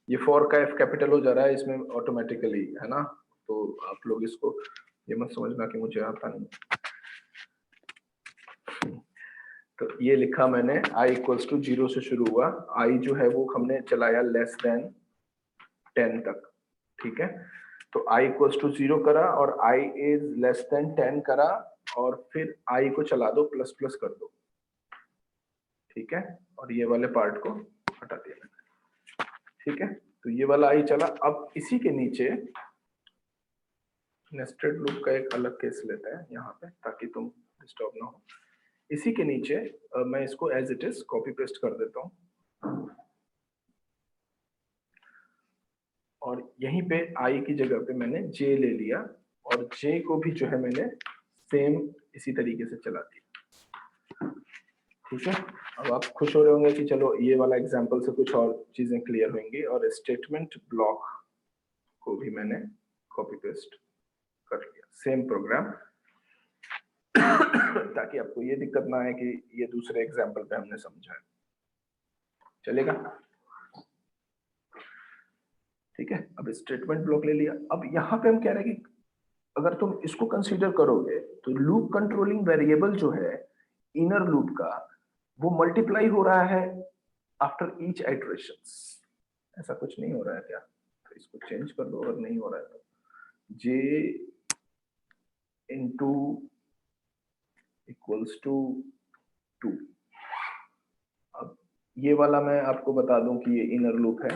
ये फॉर का एफ कैपिटल हो जा रहा है इसमें ऑटोमेटिकली, है ना। तो आप लोग इसको ये मत समझना कि मुझे आता नहीं। तो ये लिखा मैंने i इक्वल्स टू 0 से शुरू हुआ, i जो है वो हमने चलाया लेस देन 10 तक, ठीक है। तो i इक्वल्स टू 0 करा और i इज लेस देन 10 करा, और फिर i को चला दो, प्लस प्लस कर दो, ठीक है। और ये वाले पार्ट को हटा दिया मैंने, ठीक है। तो ये वाला i चला। अब इसी के नीचे नेस्टेड लूप का एक अलग केस लेते हैं यहाँ पे, ताकि तुम डिस्टर्ब ना हो। इसी के नीचे मैं इसको as it is copy paste कर देता हूँ, और यहीं पे i की जगह पे मैंने j ले लिया, और j को भी जो है मैंने सेम इसी तरीके से चला दिया, ठीक है। अब आप खुश हो रहे होंगे कि चलो ये वाला एग्जांपल से कुछ और चीजें क्लियर होंगी, और स्टेटमेंट ब्लॉक को भी मैंने कॉपी पेस्ट कर लिया, सेम प्रोग्राम, ताकि आपको ये दिक्कत ना आए कि ये दूसरे एग्जांपल पे हमने समझा है। चलेगा, ठीक है। अब स्टेटमेंट ब्लॉक ले लिया। अब यहाँ पे हम कह रहे हैं कि अगर तुम इसको कंसीडर करोगे तो लूप कंट्रोलिंग वेरिएबल जो है इनर लूप का, वो मल्टीप्लाई हो रहा है आफ्टर ईच इटरेशंस। ऐसा कुछ नहीं हो रहा है क्या? तो इसको चेंज कर दो अगर नहीं हो रहा है तो। j into equals to 2। अब ये वाला मैं आपको बता दूं कि ये इनर लूप है,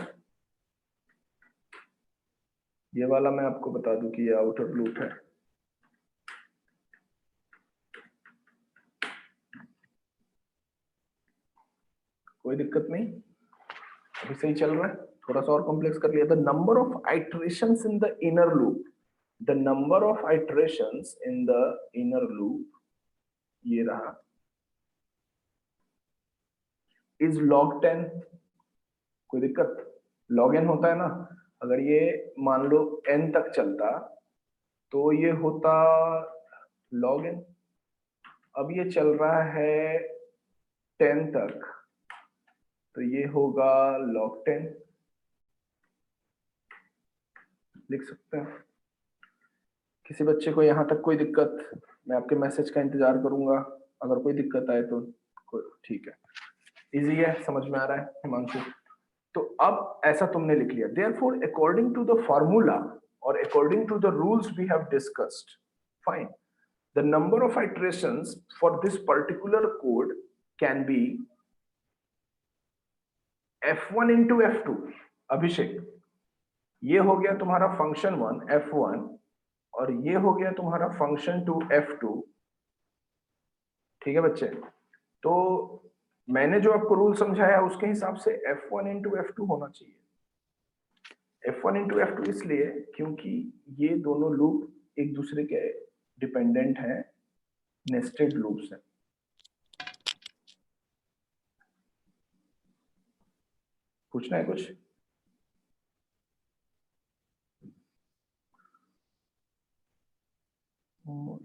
ये वाला मैं आपको बता दूं कि ये आउटर लूप है। कोई दिक्कत नहीं, अभी सही चल रहा है। थोड़ा सा और कॉम्प्लेक्स कर लिया। The number of iterations in the inner loop, the number of iterations in the inner loop, ये रहा, इज log 10। कोई दिक्कत? log n होता है ना, अगर ये मान लो n तक चलता तो ये होता log n। अब ये चल रहा है 10 तक, तो ये होगा log 10, लिख सकते हैं। किसी बच्चे को यहाँ तक कोई दिक्कत? मैं आपके मैसेज का इंतजार करूंगा, अगर कोई दिक्कत आए तो ठीक है। इजी है, समझ में आ रहा है हिमांशु? तो अब ऐसा तुमने लिख लिया, therefore according to the formula or according to the rules we have discussed, fine, the number of iterations for this particular code can be f1 into f2। अभिषेक, ये हो गया तुम्हारा फंक्शन 1 f1 और ये हो गया तुम्हारा फंक्शन 2 f2, ठीक है बच्चे? तो मैंने जो आपको रूल समझाया उसके हिसाब से f1 into f2 होना चाहिए। f1 into f2 इसलिए क्योंकि ये दोनों लूप एक दूसरे के डिपेंडेंट हैं, नेस्टेड लूप्स हैं। पूछना है कुछ?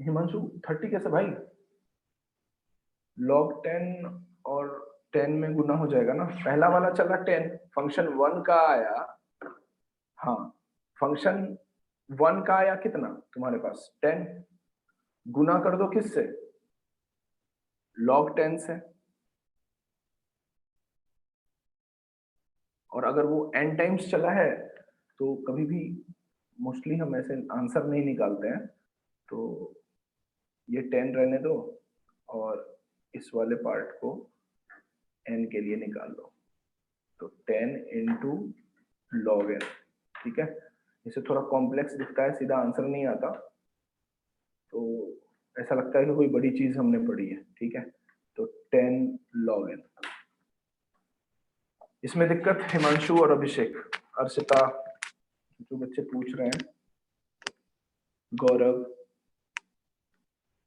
हिमांशु 30 कैसे भाई? log 10 और 10 में गुना हो जाएगा ना। पहला वाला चला 10, फंक्शन 1 का आया, हाँ फंक्शन 1 का आया कितना तुम्हारे पास 10, गुना कर दो किससे? log 10 से। और अगर वो n टाइम्स चला है तो कभी भी मोस्टली हम ऐसे आंसर नहीं निकालते हैं, तो ये 10 रहने दो और इस वाले पार्ट को n के लिए निकाल लो, तो 10 into log n, ठीक है? इसे थोड़ा कॉम्प्लेक्स दिखता है, सीधा आंसर नहीं आता, तो ऐसा लगता है कि कोई बड़ी चीज हमने पढ़ी है, ठीक है? तो 10 log n। इसमें दिक्कत हिमांशु और अभिषेक, अर्शिता जो बच्चे पूछ रहे हैं, गौरव,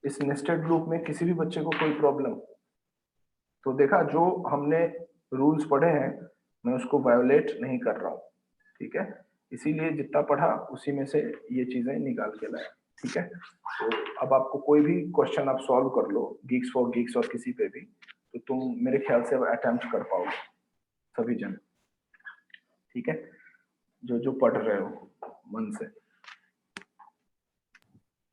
इस नेस्टेड लूप में किसी भी बच्चे को कोई प्रॉब्लम? तो देखा, जो हमने रूल्स पढ़े हैं मैं उसको वायोलेट नहीं कर रहा हूँ, ठीक है? इसीलिए जितना पढ़ा उसी में से ये चीजें निकाल के लाया, ठीक है? तो अब आपको कोई भी क्वेश्चन आप सॉल्व कर लो, गीक्स फॉर गीक्स और किसी पे भी, तो तुम मेरे ख्याल से अटेम्प्ट कर पाओगे सभी जन, ठीक है? जो जो पढ़ रहे हो मन से।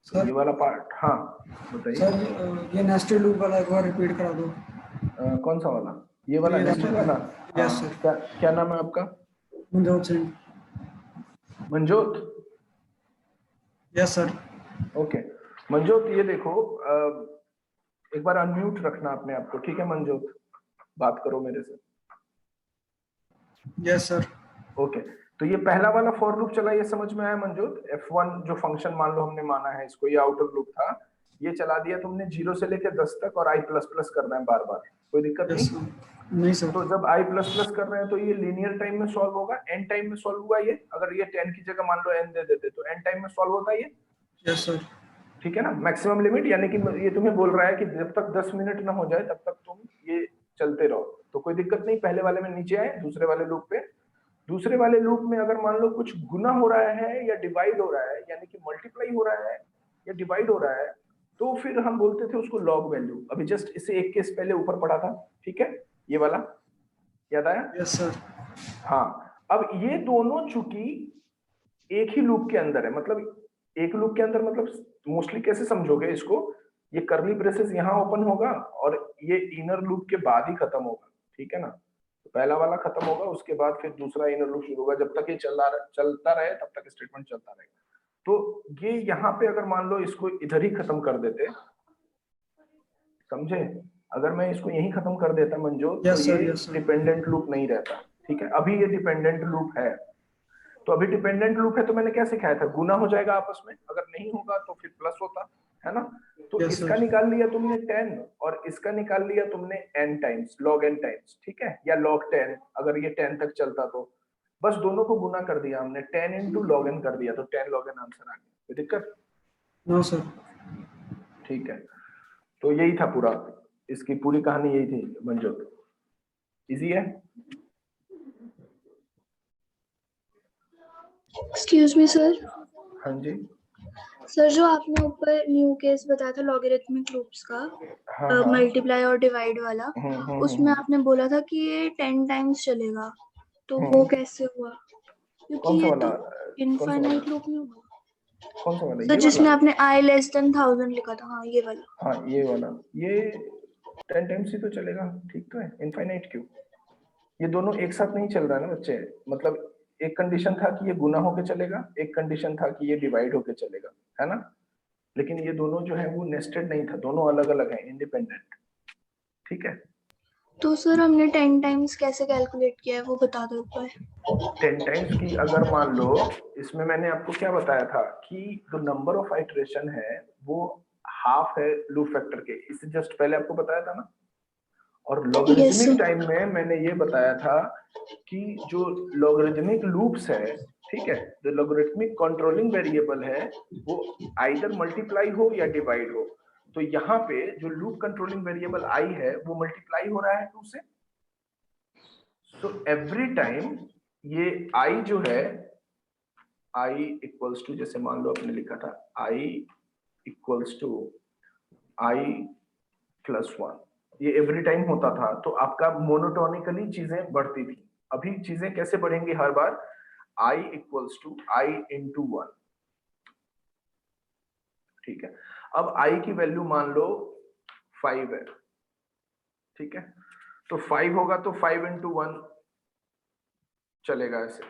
तो ये वाला पार्ट, हाँ बताइए सर। ये नेस्टेड लूप वाला एक बार रिपीट करा दो। कौन सा वाला? ये वाला नेस्टेड वाला? Yes sir. क्या नाम है आपका? Manjot Singh. Manjot? Yes sir. Okay Manjot, ये देखो एक बार अनम्यूट रखना अपने आप को, ठीक है मनजोत? बात करो मेरे से। Yes sir. ओके, तो ये पहला वाला फॉर लूप चला, ये समझ में आया मनजोत? f1 जो फंक्शन मान लो हमने माना है इसको, ये आउटर लूप था, ये चला दिया तुमने 0 से लेकर 10 तक, और i++ करना है बार बार, कोई दिक्कत नहीं सर। तो जब i++ कर रहे हैं तो ये लीनियर टाइम में सॉल्व होगा, n टाइम में सॉल्व हुआ ये, अगर ये 10 की जगह मान लो n दे देते तो n टाइम में सॉल्व होता ये, यस सर। ठीक है ना? मैक्सिमम लिमिट, यानी कि ये तुम्हें बोल रहा है कि जब तक 10 मिनट ना हो जाए तब तक तुम ये चलते रहो, तो कोई दिक्कत नहीं। पहले वाले में नीचे आए, दूसरे वाले लूप पे, दूसरे वाले लूप में अगर मान लो कुछ गुना हो रहा है या डिवाइड हो रहा है, यानी कि मल्टीप्लाई हो रहा है या डिवाइड हो रहा है, तो फिर हम बोलते थे उसको लॉग वैल्यू। अभी जस्ट इसे एक केस पहले ऊपर पढ़ा था, ठीक है? ये वाला याद आया? Yes sir. हाँ, अब ये दोनों चूंकि एक ही लूप के अंदर है, मतलब एक लूप के अंदर, मतलब मोस्टली कैसे समझोगे इसको, ये करली ब्रेसेस यहाँ ओपन होगा और ये इनर लूप के बाद ही खत्म होगा, ठीक है ना? तो पहला वाला खत्म होगा, उसके बाद फिर दूसरा इनर लूप शुरू होगा, जब तक ये चलता रहे तब तक स्टेटमेंट चलता रहेगा। तो ये यहाँ पे अगर मान लो इसको इधर ही खत्म कर देते, समझे? अगर मैं इसको यहीं खत्म कर देता मंजोत, तो ये डिपेंडेंट लूप नहीं रहता, ठीक है? अभी ये डिपेंडेंट लूप है, तो अभी डिपेंडेंट लूप है, तो मैंने क्या सिखाया था? गुना हो जाएगा आपस में, अगर नहीं होगा तो फिर प्लस होता है ना? तो इसका निकाल लिया तुमने 10 और इसका निकाल लिया तुमने n times, log n times, ठीक है? या log 10, अगर ये 10 तक चलता तो बस दोनों को गुना कर दिया हमने, 10 into log n कर दिया, तो 10 log n आंसर आ गया। कोई दिक्कत? No sir. ठीक है, तो यही था पूरा, इसकी पूरी कहानी यही थी मंजोत। इजी है? Excuse me sir. हाँ जी सर जो आपने ऊपर न्यू केस बताया था लॉगरिथमिक लूप्स का, हाँ हाँ मल्टीप्लाई और डिवाइड वाला, उसमें आपने बोला था कि ये 10 टाइम्स चलेगा, तो वो कैसे हुआ? क्योंकि कौन सा ये वाला? तो कौन सा वाला? इनफाइनाइट लूप में हुआ। कौन सा वाला? सर ये जिसमें वाला? आपने i लेस देन 1000 लिखा था, हाँ ये वाला। हाँ ये वाला, ये 10 टाइम्स ही तो चलेगा, ठीक तो है। इनफाइनाइट क्यों? ये दोनों एक साथ नहीं चल रहा है ना बच्चे, मतलब एक कंडीशन था कि ये गुना होके चलेगा, एक कंडीशन था कि ये डिवाइड होके चलेगा, है ना? लेकिन ये दोनों जो है वो नेस्टेड नहीं था, दोनों अलग अलग है, इंडिपेंडेंट। ठीक है, तो सर हमने 10 टाइम्स कैसे कैलकुलेट किया है वो बता दो ऊपर। 10 टाइम्स की अगर मान लो, इसमें मैंने आपको क्या बताया था कि जो नंबर ऑफ आइटरेशन है वो हाफ है लूप फैक्टर के, इससे जस्ट पहले आपको बताया था ना। और यस लॉगरिथमिक सर। टाइम में मैंने ये बताया था कि जो लॉगरिथमिक लूप्स है, ठीक है, जो लॉगरिथमिक कंट्रोलिंग वेरिएबल है वो आइदर मल्टीप्लाई हो या डिवाइड हो। तो यहाँ पे जो लूप कंट्रोलिंग वेरिएबल आई है वो मल्टीप्लाई हो रहा है 2 से। सो एवरी टाइम ये आई जो है, आई इक्वल्स टू, जैसे मान लो आपने लिखा था I equals to I plus 1, ये एवरी टाइम होता था तो आपका मोनोटोनिकली चीजें बढ़ती थी। अभी चीजें कैसे बढ़ेंगी हर बार? I equals to I into 1, ठीक है। अब आई की वैल्यू मान लो 5 है, ठीक है, तो 5 होगा तो 5 इंटू 1 चलेगा ऐसे,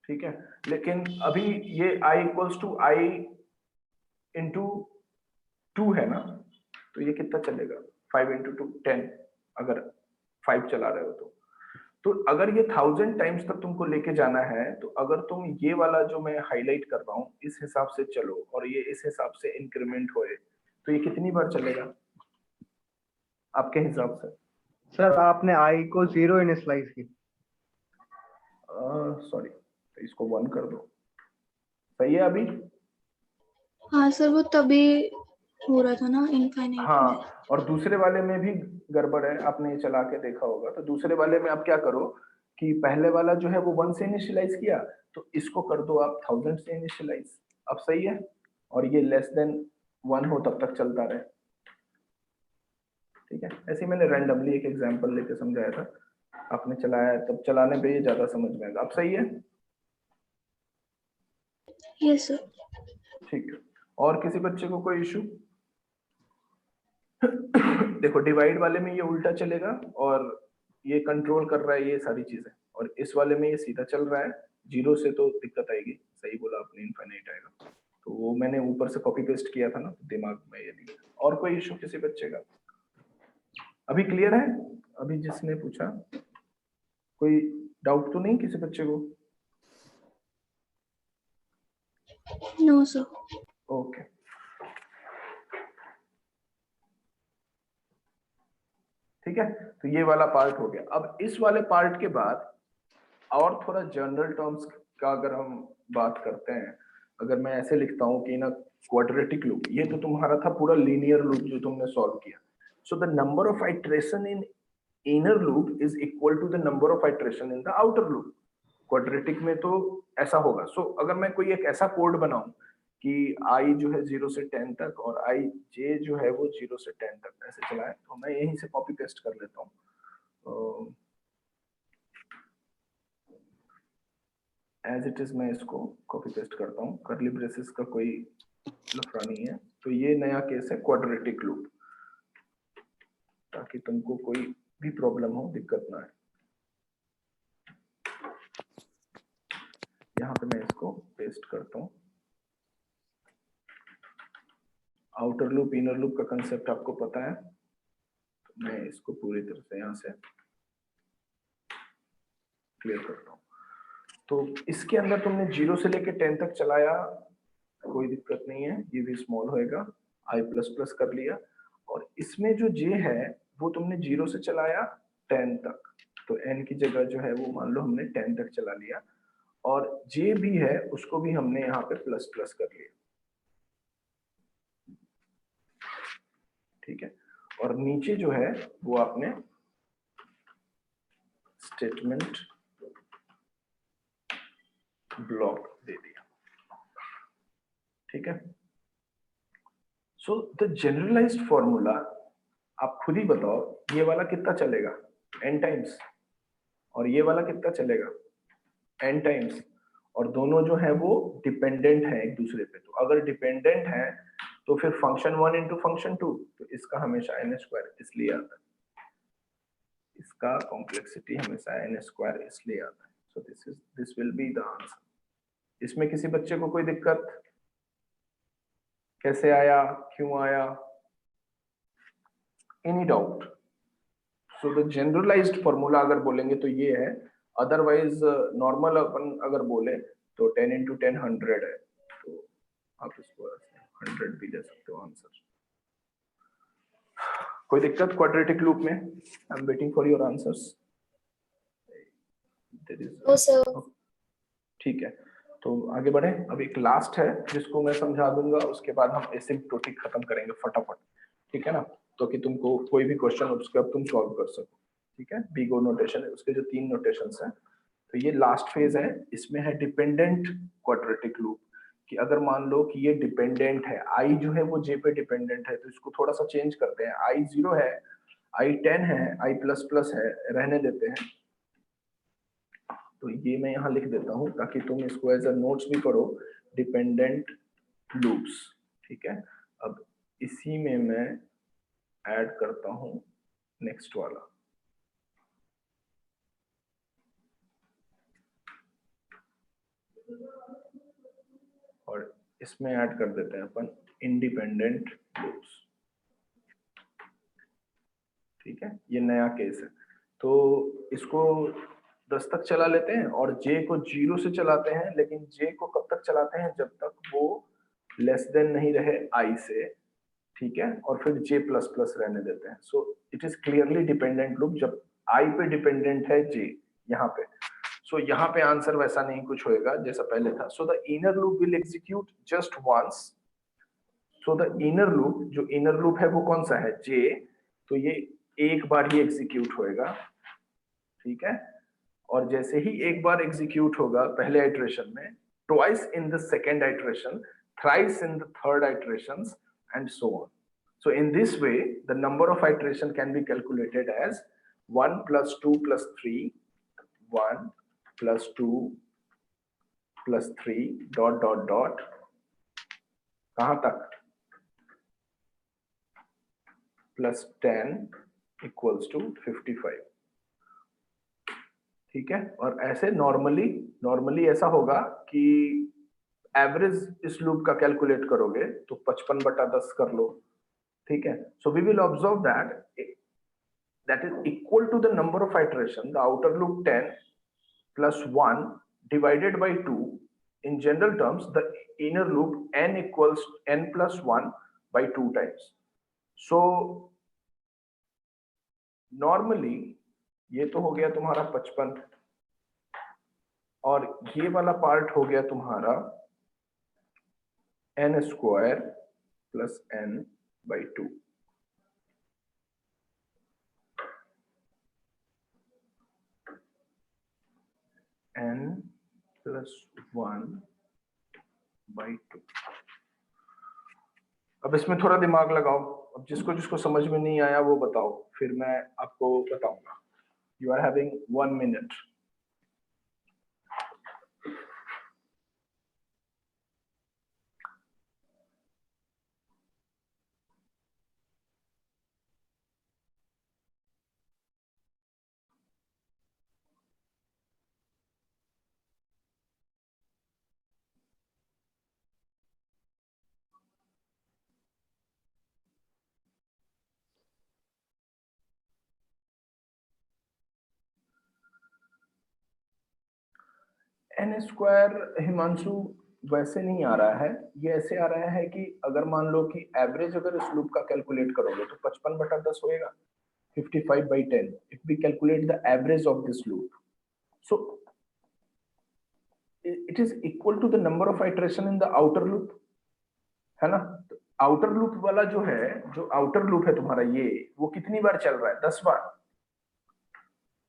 ठीक है। लेकिन अभी ये I equals to I into 2 है ना, तो ये कितना चलेगा? 5 इंटू 2 10, अगर 5 चला रहे हो तो अगर ये 1000 टाइम्स तक तुमको लेके जाना है, तो अगर तुम ये वाला जो मैं हाईलाइट कर रहा हूँ इस हिसाब से चलो और ये इस हिसाब से इंक्रीमेंट होए, तो ये कितनी बार चलेगा आपके हिसाब से? सर आपने आई को 0 इनिशियलाइज की। सॉरी, तो इसको 1 कर दो, सही है अभी? हाँ सर वो तभी हो रहा था ना इनफाइनाइट में। हाँ, और दूसरे वाले में भी गड़बड़ है, आपने ये चला के देखा होगा। तो दूसरे वाले में आप क्या करो कि पहले वाला जो है वो 1 से इनिशियलाइज किया, तो इसको कर दो आप 1000 से इनिशियलाइज। अब सही है, और ये लेस देन 1 हो तब तक चलता रहे, ठीक है। ऐसे ही मैंने रैंडमली एक एग्जांपल लेके समझाया था, आपने चलाया तब चलाने पे ये ज्यादा समझ में आएगा। अब सही है? Yes sir. ठीक है, और किसी बच्चे को कोई इशू? देखो डिवाइड वाले में ये उल्टा चलेगा और ये कंट्रोल कर रहा है ये सारी चीजें, और इस वाले में ये सीधा चल रहा है। 0 से तो दिक्कत आएगी, सही बोला आपने, इनफाइनाइट आएगा। तो वो मैंने ऊपर से कॉपी पेस्ट किया था ना, दिमाग में ये नहीं। और कोई इशू किसी बच्चे का? अभी क्लियर है? अभी जिसने पूछा कोई डाउट तो नहीं किसी बच्चे को? No sir. ओके, ठीक है, तो ये वाला पार्ट हो गया। अब इस वाले पार्ट के बाद और थोड़ा जनरल टर्म्स का अगर हम बात करते हैं, अगर मैं ऐसे लिखता हूं कि ना क्वाड्रेटिक लूप, ये तो तुम्हारा था पूरा लीनियर लूप जो तुमने सॉल्व किया। So the number of iteration in inner loop is equal to the number of iteration in the outer loop. Quadratic में तो ऐसा होगा। सो अगर मैं कोई एक ऐसा कोड बनाऊं कि आई जो है 0 से 10 तक और आई जे जो है वो 0 से 10 तक ऐसे चलाए, तो मैं यहीं से कॉपी पेस्ट कर लेता हूँ एज इट इज। मैं इसको कॉपी पेस्ट करता हूँ, कर्ली ब्रेसेस का कोई लफड़ा नहीं है। तो ये नया केस है क्वाड्रेटिक लूप, ताकि तुमको कोई भी प्रॉब्लम हो, दिक्कत ना आए। यहाँ पे मैं इसको पेस्ट करता हूँ। आउटर लूप इनर लूप का कंसेप्ट आपको पता है, तो मैं इसको पूरी तरह से यहाँ से क्लियर करता हूँ। तो इसके अंदर तुमने 0 से लेके 10 तक चलाया, कोई दिक्कत नहीं है, ये भी स्मॉल होएगा, आई प्लस प्लस कर लिया। और इसमें जो जे है वो तुमने 0 से चलाया 10 तक, तो एन की जगह जो है वो मान लो हमने 10 तक चला लिया, और जे भी है उसको भी हमने यहाँ पे प्लस प्लस कर लिया, ठीक है। और नीचे जो है वो आपने स्टेटमेंट ब्लॉक दे दिया, ठीक है। सो द जनरलाइज्ड फॉर्मूला, आप खुद ही बताओ, ये वाला कितना चलेगा n टाइम्स, और ये वाला कितना चलेगा n टाइम्स, और दोनों जो है वो डिपेंडेंट है एक दूसरे पे। तो अगर डिपेंडेंट है तो फिर फंक्शन 1 इंटू फंक्शन 2, तो इसका हमेशा n स्क्वायर इसलिए आता है, इसका कॉम्प्लेक्सिटी हमेशा n स्क्वायर इसलिए आता है। So this will be the answer. इसमें किसी बच्चे को कोई दिक्कत, कैसे आया, क्यों आया, any doubt? So the generalised formula अगर बोलेंगे तो ये है, अदरवाइज नॉर्मल अपन अगर बोले तो 10 इंटू 10 100 है, तो आप इसको 100 भी ले सकते हो आंसर। कोई दिक्कत क्वाड्रेटिक लूप में? I am waiting for your answers. ठीक है, तो आगे बढ़े। अब एक लास्ट है जिसको मैं समझा दूंगा, उसके बाद हम एसिम्प्टोटिक खत्म करेंगे फटाफट, ठीक है ना, तो कि तुमको कोई भी क्वेश्चन उसके अब तुम सॉल्व कर सको। ठीक है, बिगो नोटेशन है, उसके जो 3 नोटेशंस हैं। तो ये लास्ट फेज है, इसमें है डिपेंडेंट क्वाड्रेटिक लूप, कि अगर मान लो कि ये डिपेंडेंट है, आई जो है वो जे पे डिपेंडेंट है, तो इसको थोड़ा सा चेंज करते हैं, आई 0 है, आई 10 है, आई प्लस प्लस है, रहने देते हैं। तो ये मैं यहाँ लिख देता हूँ ताकि तुम इसको एज अ नोट्स भी पढ़ो, डिपेंडेंट लूप्स। ठीक है, अब इसी में मैं ऐड करता हूँ नेक्स्ट वाला, और इसमें ऐड कर देते हैं अपन इंडिपेंडेंट लूप्स। ठीक है, ये नया केस है, तो इसको 10 तक चला लेते हैं और जे को 0 से चलाते हैं, लेकिन जे को कब तक चलाते हैं, जब तक वो लेस देन नहीं रहे आई से। ठीक है, और फिर जे प्लस प्लस रहने देते हैं। So it is clearly dependent loop जब आई पे डिपेंडेंट है जे यहाँ पे। सो यहाँ पे आंसर वैसा नहीं कुछ होएगा जैसा पहले था। So the inner loop will execute just once. So the inner loop, जो इनर लूप है वो कौन सा है, जे, तो ये एक बार ही एग्जीक्यूट होएगा। ठीक है, और जैसे ही एक बार एग्जीक्यूट होगा पहले आइट्रेशन में, twice in the second iteration, thrice in the third iterations, and so on. So in this way, the number of iteration can be calculated as 1 plus 2 plus 3, 1 plus 2 plus 3 dot dot dot, कहाँ तक, plus 10 equals to 55। ठीक है, और ऐसे normally ऐसा होगा कि average इस लूप का कैलकुलेट करोगे तो 55/10 कर लो। ठीक है, so we will observe that is equal to the number of iteration, the outer loop 10 plus 1 divided by 2। in general terms the inner loop n equals n plus 1 by 2 times। so normally ये तो हो गया तुम्हारा 55, और ये वाला part हो गया तुम्हारा n square plus n by 2। n plus 1 by 2। अब इसमें थोड़ा दिमाग लगाओ, अब जिसको जिसको समझ में नहीं आया वो बताओ, फिर मैं आपको बताऊंगा। You are having 1 minute। n square Himanshu वैसे नहीं आ रहा है, ये ऐसे आ रहा है कि अगर मान लो कि एवरेज अगर इस लूप का कैलकुलेट करोगे तो 55/10 होएगा, 55/10 if we calculate the average of this loop, so it is equal to the number of iteration in the outer loop, है ना। आउटर लूप वाला जो है, जो आउटर लूप है तुम्हारा ये, वो कितनी बार चल रहा है, 10 बार।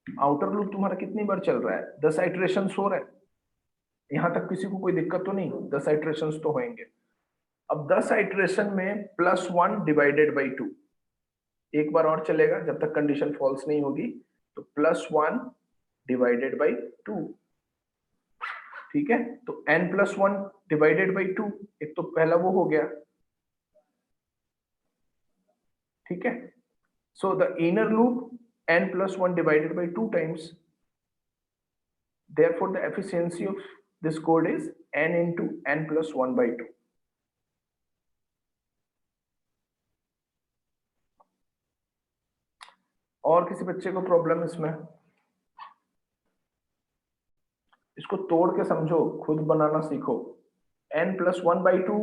आउटर लूप तुम्हारा कितनी बार चल रहा है, 10 आइटरेशंस हो रहे हैं। यहां तक किसी को कोई दिक्कत तो नहीं, 10 आइटरेशंस तो होंगे। अब 10 आइटरेशन में +1 डिवाइडेड बाई 2, एक बार और चलेगा जब तक कंडीशन फॉल्स नहीं होगी, तो +1 डिवाइडेड बाई 2, ठीक है। तो n+1 डिवाइडेड बाई 2, एक तो पहला वो हो गया, ठीक है। सो the inner loop n+1 divided by 2 times. Therefore, the efficiency of this code is n into n+1 by 2. और किसी बच्चे को प्रॉब्लम इसमें? इसको तोड़ के समझो, खुद बनाना सीखो। n+1 by 2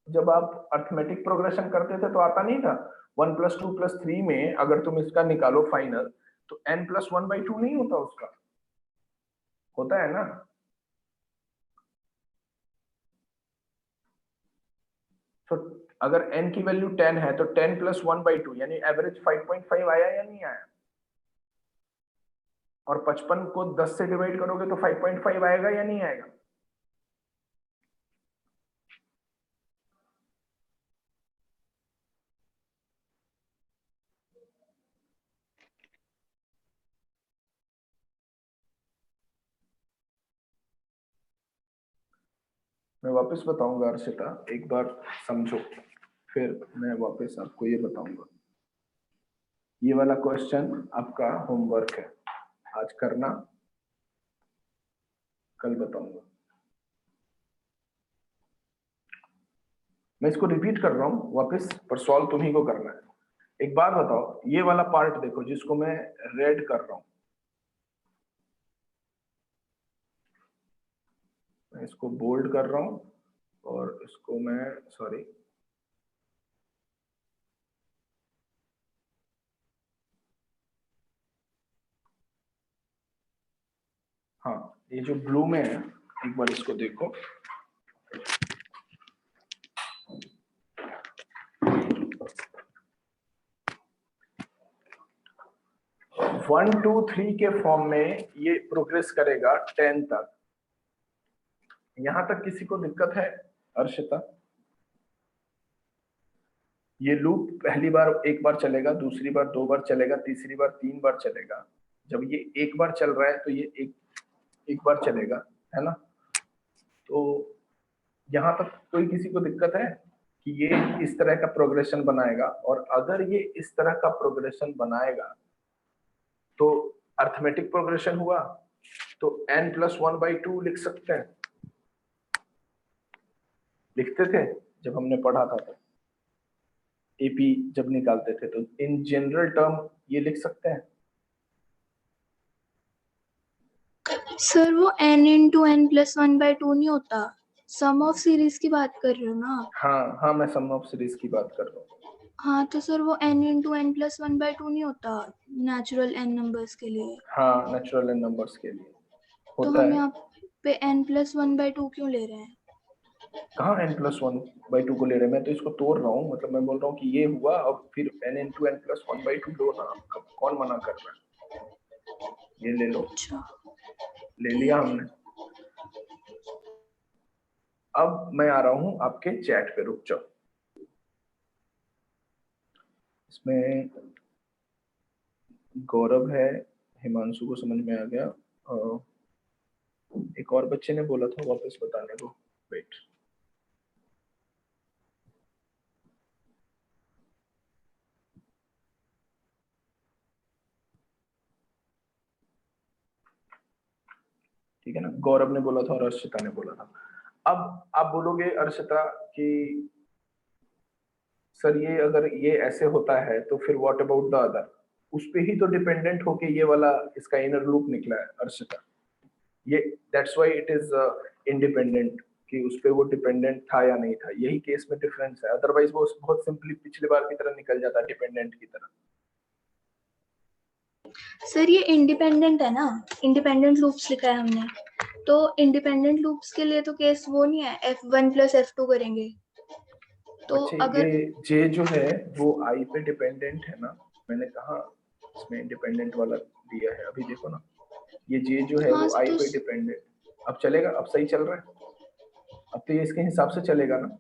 जब आप अर्थमेटिक प्रोग्रेशन करते थे तो आता नहीं था। 1 + 2 + 3 में अगर तुम इसका निकालो फाइनल, तो n+1 by 2 नहीं होता, उसका होता है ना। तो अगर n की वैल्यू 10 है तो 10 + 1 by 2 यानी एवरेज 5.5 आया या नहीं आया? और 55 को 10 से डिवाइड करोगे तो 5.5 आएगा या नहीं आएगा? मैं वापस बताऊंगा अर्शिता, एक बार समझो, फिर मैं वापस आपको ये बताऊंगा। ये वाला क्वेश्चन आपका होमवर्क है, आज करना, कल बताऊंगा। मैं इसको रिपीट कर रहा हूँ वापस, पर सॉल्व तुम्ही को करना है। एक बात बताओ, ये वाला पार्ट देखो जिसको मैं रेड कर रहा हूँ, मैं इसको बोल्ड कर रहा हूँ और इसको मैं सॉरी हाँ, ये जो ब्लू में है एक बार इसको देखो। वन टू थ्री के फॉर्म में ये प्रोग्रेस करेगा 10 तक। यहां तक किसी को दिक्कत है अर्शिता? ये लूप पहली बार एक बार चलेगा, दूसरी बार 2 बार चलेगा, तीसरी बार 3 बार चलेगा। जब ये एक बार चल रहा है तो ये एक बार चलेगा, है ना। तो यहाँ तक कोई किसी को दिक्कत है कि ये इस तरह का प्रोग्रेशन बनाएगा? और अगर ये इस तरह का प्रोग्रेशन बनाएगा तो अर्थमेटिक प्रोग्रेशन हुआ, तो n+1 by 2 लिख सकते हैं, लिखते थे जब हमने पढ़ा था तो एपी जब निकालते थे, तो इन जनरल टर्म ये लिख सकते हैं। सर वो n into n+1 by 2 नहीं होता, सम ऑफ सीरीज की बात कर रहे हो ना? हाँ हाँ, मैं सम ऑफ सीरीज की बात कर रहा हूँ। हाँ तो सर वो n into n+1 by 2 नहीं होता नेचुरल n नंबर्स के लिए। हाँ, नेचुरल एन नंबर्स के लिए तो होता हम है। यहाँ पे n+1 by 2 क्यों ले रहे हैं? कहाँ n+1 by 2 को ले रहे हैं? मैं तो इसको तोड़ रहा हूँ, मतलब मैं बोल रहा हूँ कि ये हुआ और फिर n into n+1 by 2 लो ना, कौन मना कर रहा है? ये ले लो। अच्छा, ले लिया हमने। अब मैं आ रहा हूँ आपके चैट पे, रुक जाओ। इसमें गौरव है, हिमांशु को समझ में आ गया, एक और बच्चे ने बोला था वापस बताने को, वेट। ठीक है ना, गौरव ने बोला था और अर्शिता ने बोला था। अब आप बोलोगे अर्शिता कि सर ये अगर ये ऐसे होता है तो फिर व्हाट अबाउट द अदर? उस पे ही तो डिपेंडेंट होके ये वाला इसका इनर लूप निकला है अर्शिता। ये that's why it is independent, कि उस पे वो डिपेंडेंट था या नहीं था, यही केस में डिफरेंस है। अदरवाइज वो बहुत सिंपली पिछली बार की तरह निकल जाता, डिपेंडेंट की तरह। सर ये इंडिपेंडेंट है ना, इंडिपेंडेंट लूप्स लिखा है हमने, तो इंडिपेंडेंट लूप्स के लिए तो केस वो नहीं है f1 + f2 करेंगे तो बच्चे अगर ये जे जो है वो आई पे डिपेंडेंट है ना, मैंने कहा इसमें इंडिपेंडेंट वाला दिया है, अभी देखो ना, ये जे जो है हाँ वो आई तो पे डिपेंडेंट। अब चलेगा, अब सही चल रहा है, अब तो ये इसके हिसाब से चलेगा ना।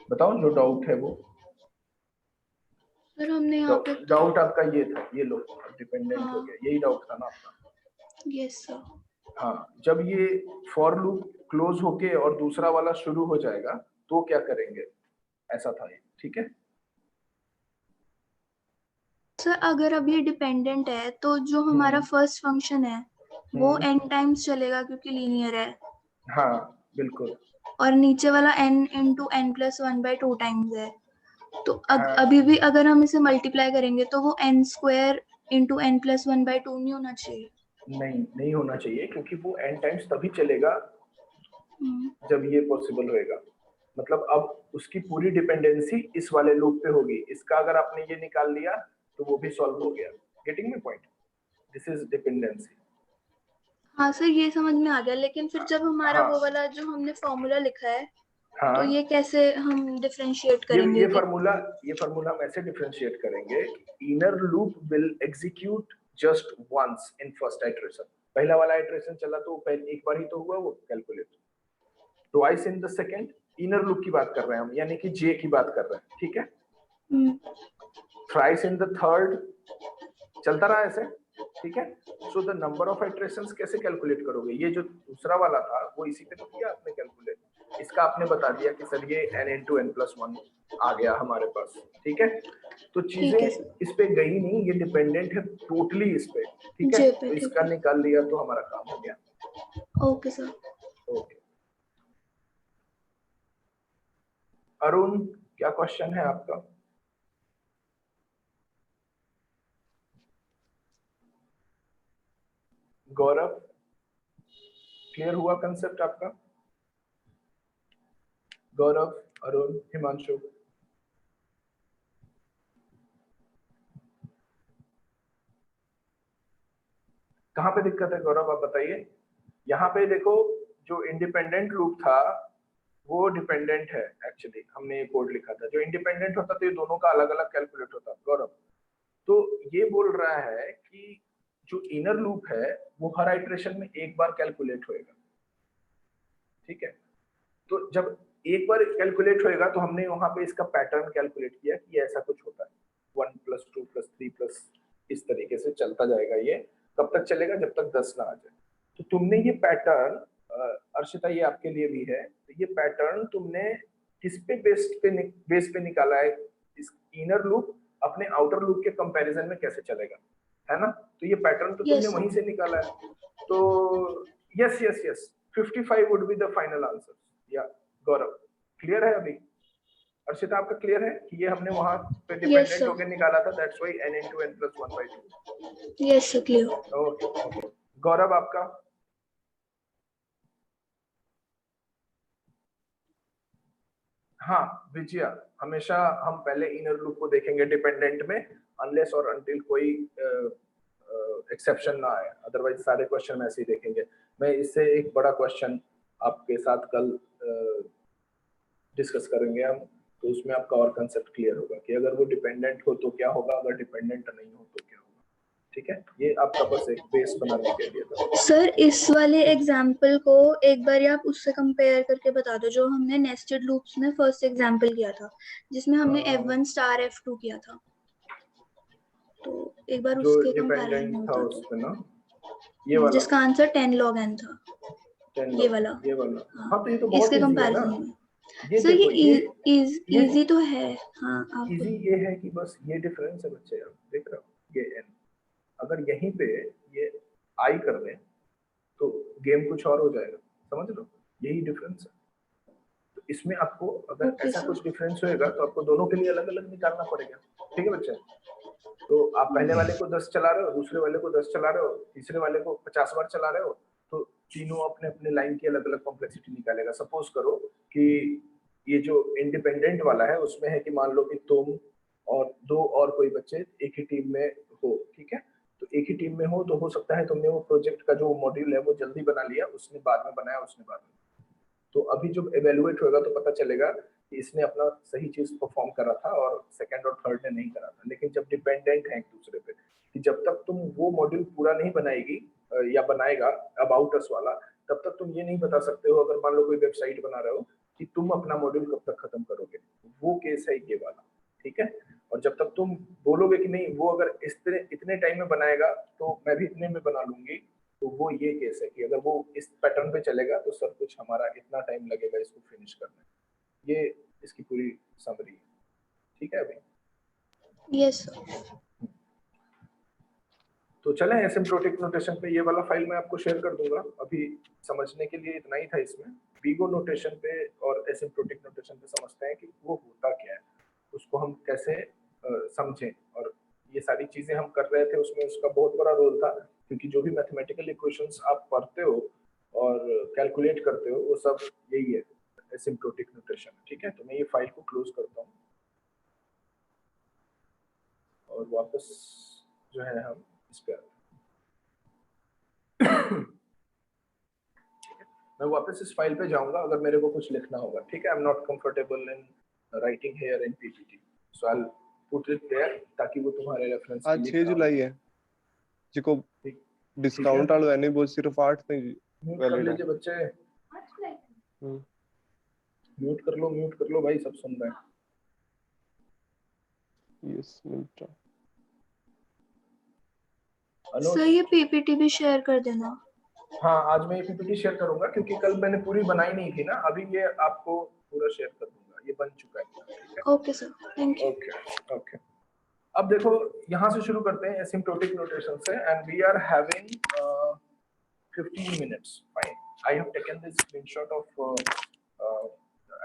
बताओ जो डाउट है वो। सर हमने यहाँ पे डाउट आपका ये था, ये लो डिपेंडेंट हो हाँ। गया, यही डाउट था ना आपका? Yes sir. हाँ, जब ये फॉर लूप क्लोज होके और दूसरा वाला शुरू हो जाएगा तो क्या करेंगे, ऐसा था ये, ठीक है? सर अगर अब ये डिपेंडेंट है तो जो हमारा फर्स्ट फंक्शन है वो n टाइम्स चलेगा क्योंकि लीनियर है, हाँ बिल्कुल। और नीचे वाला n into n plus 1/2 times है। तो हाँ। अभी भी अगर हम इसे मल्टीप्लाई करेंगे तो वो n square into n plus 1/2 नहीं होना चाहिए? नहीं होना चाहिए, क्योंकि वो n टाइम्स तभी चलेगा जब ये पॉसिबल होएगा। मतलब अब उसकी पूरी डिपेंडेंसी इस वाले लूप पे होगी, इसका अगर आपने ये निकाल लिया तो वो भी सॉल्व हो गया। Getting my point? This is dependency. हाँ सर ये समझ में आ गया, लेकिन फिर जब हमारा हाँ। वो वाला जो हमने फॉर्मूला लिखा है हाँ, तो ये कैसे हम डिफरेंशिएट करेंगे? ये फार्मूला हम ऐसे डिफरेंशिएट करेंगे, inner loop will execute just once in first iteration. पहला वाला आइटरेशन चला तो पहले एक बार ही तो हुआ वो calculate, twice in the second. Inner loop की बात कर रहे हैं हम, यानी कि जे की बात कर रहे हैं, ठीक है? थ्राइस इन द थर्ड, चलता रहा ऐसे, ठीक है? सो द नंबर ऑफ आइटरेशंस कैसे कैलकुलेट करोगे? ये जो दूसरा वाला था वो इसी पे तो किया आपने कैलकुलेट, इसका आपने बता दिया कि सर ये n इंटू n प्लस 1 आ गया हमारे पास, ठीक है? तो चीजें इस पे गई नहीं, ये डिपेंडेंट है टोटली इस पे, ठीक है? तो इसका निकाल लिया तो हमारा काम हो गया। Okay sir. ओके अरुण, क्या क्वेश्चन है आपका? गौरव, क्लियर हुआ कंसेप्ट आपका? गौरव, अरुण, हिमांशु, कहाँ पे दिक्कत है गौरव आप बताइए? यहाँ पे देखो, जो इंडिपेंडेंट लूप था वो डिपेंडेंट है एक्चुअली, हमने ये कोड लिखा था। जो इंडिपेंडेंट होता तो ये दोनों का अलग अलग कैलकुलेट होता। गौरव, तो ये बोल रहा है कि जो इनर लूप है वो हर आइटरेशन में एक बार कैलकुलेट होएगा, ठीक है? तो जब एक बार कैलकुलेट होएगा तो हमने वहां पे इसका पैटर्न कैलकुलेट किया कि ऐसा कुछ होता है 1 प्लस 2 प्लस 3 प्लस, इस तरीके से चलता जाएगा। ये कब तक चलेगा? जब तक 10 ना आ जाए। तो तुमने ये पैटर्न, अर्शिता ये आपके लिए भी है, तो ये पैटर्न तुमने किस पे बेस पे निकाला है? इस इनर लूप अपने आउटर लूप के कंपैरिजन में कैसे चलेगा, है ना? तो ये पैटर्न तो तुमने वहीं से निकाला है। तो yes yes yes, 55 would be the final answer. या गौरव, क्लियर है अभी? अर्शिता आपका क्लियर है कि ये हमने वहां पे डिपेंडेंट होकर निकाला था, that's why n into n plus 1/2। Yes sir, clear. Okay Gaurav आपका? हाँ विजया, हमेशा हम पहले इनर लूप को देखेंगे डिपेंडेंट में, अनलेस और अनटिल कोई एक्सेप्शन ना आए, अदरवाइज सारे क्वेश्चन में ऐसे ही देखेंगे। मैं इससे एक बड़ा क्वेश्चन आपके साथ कल डिस्कस करेंगे हम, तो उसमें आपका और कंसेप्ट क्लियर होगा कि अगर वो डिपेंडेंट हो तो क्या होगा, अगर डिपेंडेंट नहीं हो तो क्या होगा, ठीक है? ये आपका बस एक बेस बनाने के लिए था। सर इस वाले एग्जांपल को एक बार आप उससे कंपेयर करके बता दो जो हमने नेस्टेड लूप्स में फर्स्ट एग्जांपल किया था, जिसमें हमने F1 स्टार F2 किया था। तो एक बार जो उसके डिपेंडेंट कंपैरिजन था होता उसमें ना, ये वाला जिसका आंसर 10 log n था, 10 ये log, वाला। ये वाला। हाँ, हाँ तो ये तो बहुत इसके इजी है ना। कंपैरिजन में ये सर देखो, ये इजी तो है। हाँ आप इजी ये है कि बस ये डिफरेंस है बच्चे, आप देख रहे हो ये n, अगर यहीं पे ये i कर दें तो गेम कुछ और हो जाएगा, समझ लो, यही डिफरेंस है। तो इसमें आपको अगर ऐसा कुछ डिफरेंस होएगा तो आपको दोनों के लिए अलग अलग निकालना पड़ेगा, ठीक है बच्चे? तो आप पहले वाले को 10 चला रहे हो, दूसरे वाले को 10 चला रहे हो, तीसरे वाले को 50 बार चला रहे हो, तो तीनों अपने अपने लाइन की अलग अलग कॉम्प्लेक्सिटी निकालेगा। सपोज करो कि ये जो इंडिपेंडेंट वाला है उसमें है कि मान लो कि तुम और दो और कोई बच्चे एक ही टीम में हो, ठीक है? तो एक ही टीम में हो तो हो सकता है तुमने वो प्रोजेक्ट का जो मॉड्यूल है वो जल्दी बना लिया, उसने बाद में बनाया, उसने बाद में। तो अभी जब इवेलुएट होगा तो पता चलेगा कि इसने अपना सही चीज परफॉर्म करा था और सेकंड और थर्ड ने नहीं करा था। लेकिन जब डिपेंडेंट है एक दूसरे पे, कि जब तक तुम वो मॉड्यूल पूरा नहीं बनाएगी या बनाएगा अबाउट अस वाला, तब तक तुम ये नहीं बता सकते हो, अगर मान लो कोई वेबसाइट बना रहे हो, कि तुम अपना मॉड्यूल कब तक खत्म करोगे। वो केस है ये वाला, ठीक है। और जब तक तुम बोलोगे कि नहीं वो अगर इतने टाइम में बनाएगा तो मैं भी इतने में बना लूंगी, तो वो ये केस है कि अगर वो इस पैटर्न पे चलेगा तो सब कुछ हमारा इतना टाइम लगेगा इसको फिनिश करने में। ये इसकी पूरी समरी है, ठीक है अभी। यस। तो चलें एसिम्प्टोटिक नोटेशन पे, ये वाला फाइल मैं आपको शेयर कर दूंगा। अभी समझने के लिए इतना ही था इसमें। बीगो नोटेशन पे और एसिम्प्टोटिक नोटेशन पे समझते हैं कि वो होता क्या है, उसको हम कैसे समझें। और ये सारी चीजें हम कर रहे थे, उसमें उसका बहुत बड़ा रोल था, क्योंकि जो भी मैथमेटिकल इक्वेशंस आप पढ़ते हो और कैलकुलेट करते हो वो सब यही है, एसिम्प्टोटिक नोटेशन, ठीक है। तो मैं ये फाइल को क्लोज करता हूँ और वापस जो है हम इस पे मैं वापस इस फाइल पे जाऊंगा अगर मेरे को कुछ लिखना होगा, ठीक है। I am not comfortable in writing here in PPT, so I will put it there ताकि वो तुम्हारे रेफरेंस के आज लिए 6 जुलाई है जिको डिस्काउंट वाला नहीं, वो सिर्फ 8 तक म्यूट कर वैलिड है। लीजिए बच्चे, म्यूट कर लो भाई, सब सुन रहे हैं। Yes minute. सर ये पीपीटी भी शेयर कर देना। हाँ आज मैं ये पीपीटी शेयर करूंगा क्योंकि कल मैंने पूरी बनाई नहीं थी ना, अभी ये आपको पूरा शेयर कर दूंगा, ये बन चुका है, ठीक है। Okay sir, thank you. Okay okay. अब देखो यहाँ से शुरू करते हैं एसिम्प्टोटिक नोटेशन से, and we are having 15 minutes. Fine. I have taken this screenshot of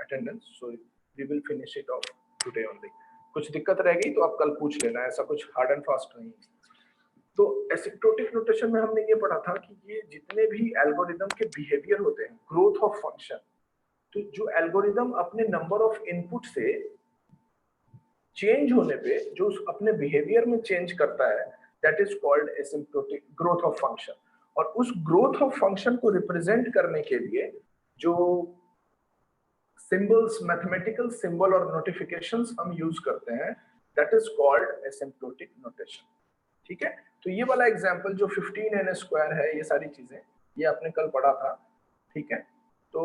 attendance, so we will finish it off today only. कुछ दिक्कत रह गई तो आप कल पूछ लेना, ऐसा कुछ हार्ड एंड फास्ट नहीं है। तो एसिम्प्टोटिक नोटेशन में हमने ये पढ़ा था कि ये जितने भी एल्गोरिदम के बिहेवियर होते हैं, ग्रोथ ऑफ फंक्शन, तो जो एल्गोरिदम अपने नंबर ऑफ इनपुट से चेंज होने पे जो अपने बिहेवियर में चेंज करता है, that is called asymptotic growth of function. और उस ग्रोथ ऑफ फंक्शन को रिप्रेजेंट करने के लिए जो सिंबल्स, मैथमेटिकल सिंबल और नोटिफिकेशंस हम यूज करते हैं, that is called asymptotic notation, ठीक है। तो ये वाला एग्जांपल जो 15n² है, ये सारी चीजें ये आपने कल पढ़ा था, ठीक है। तो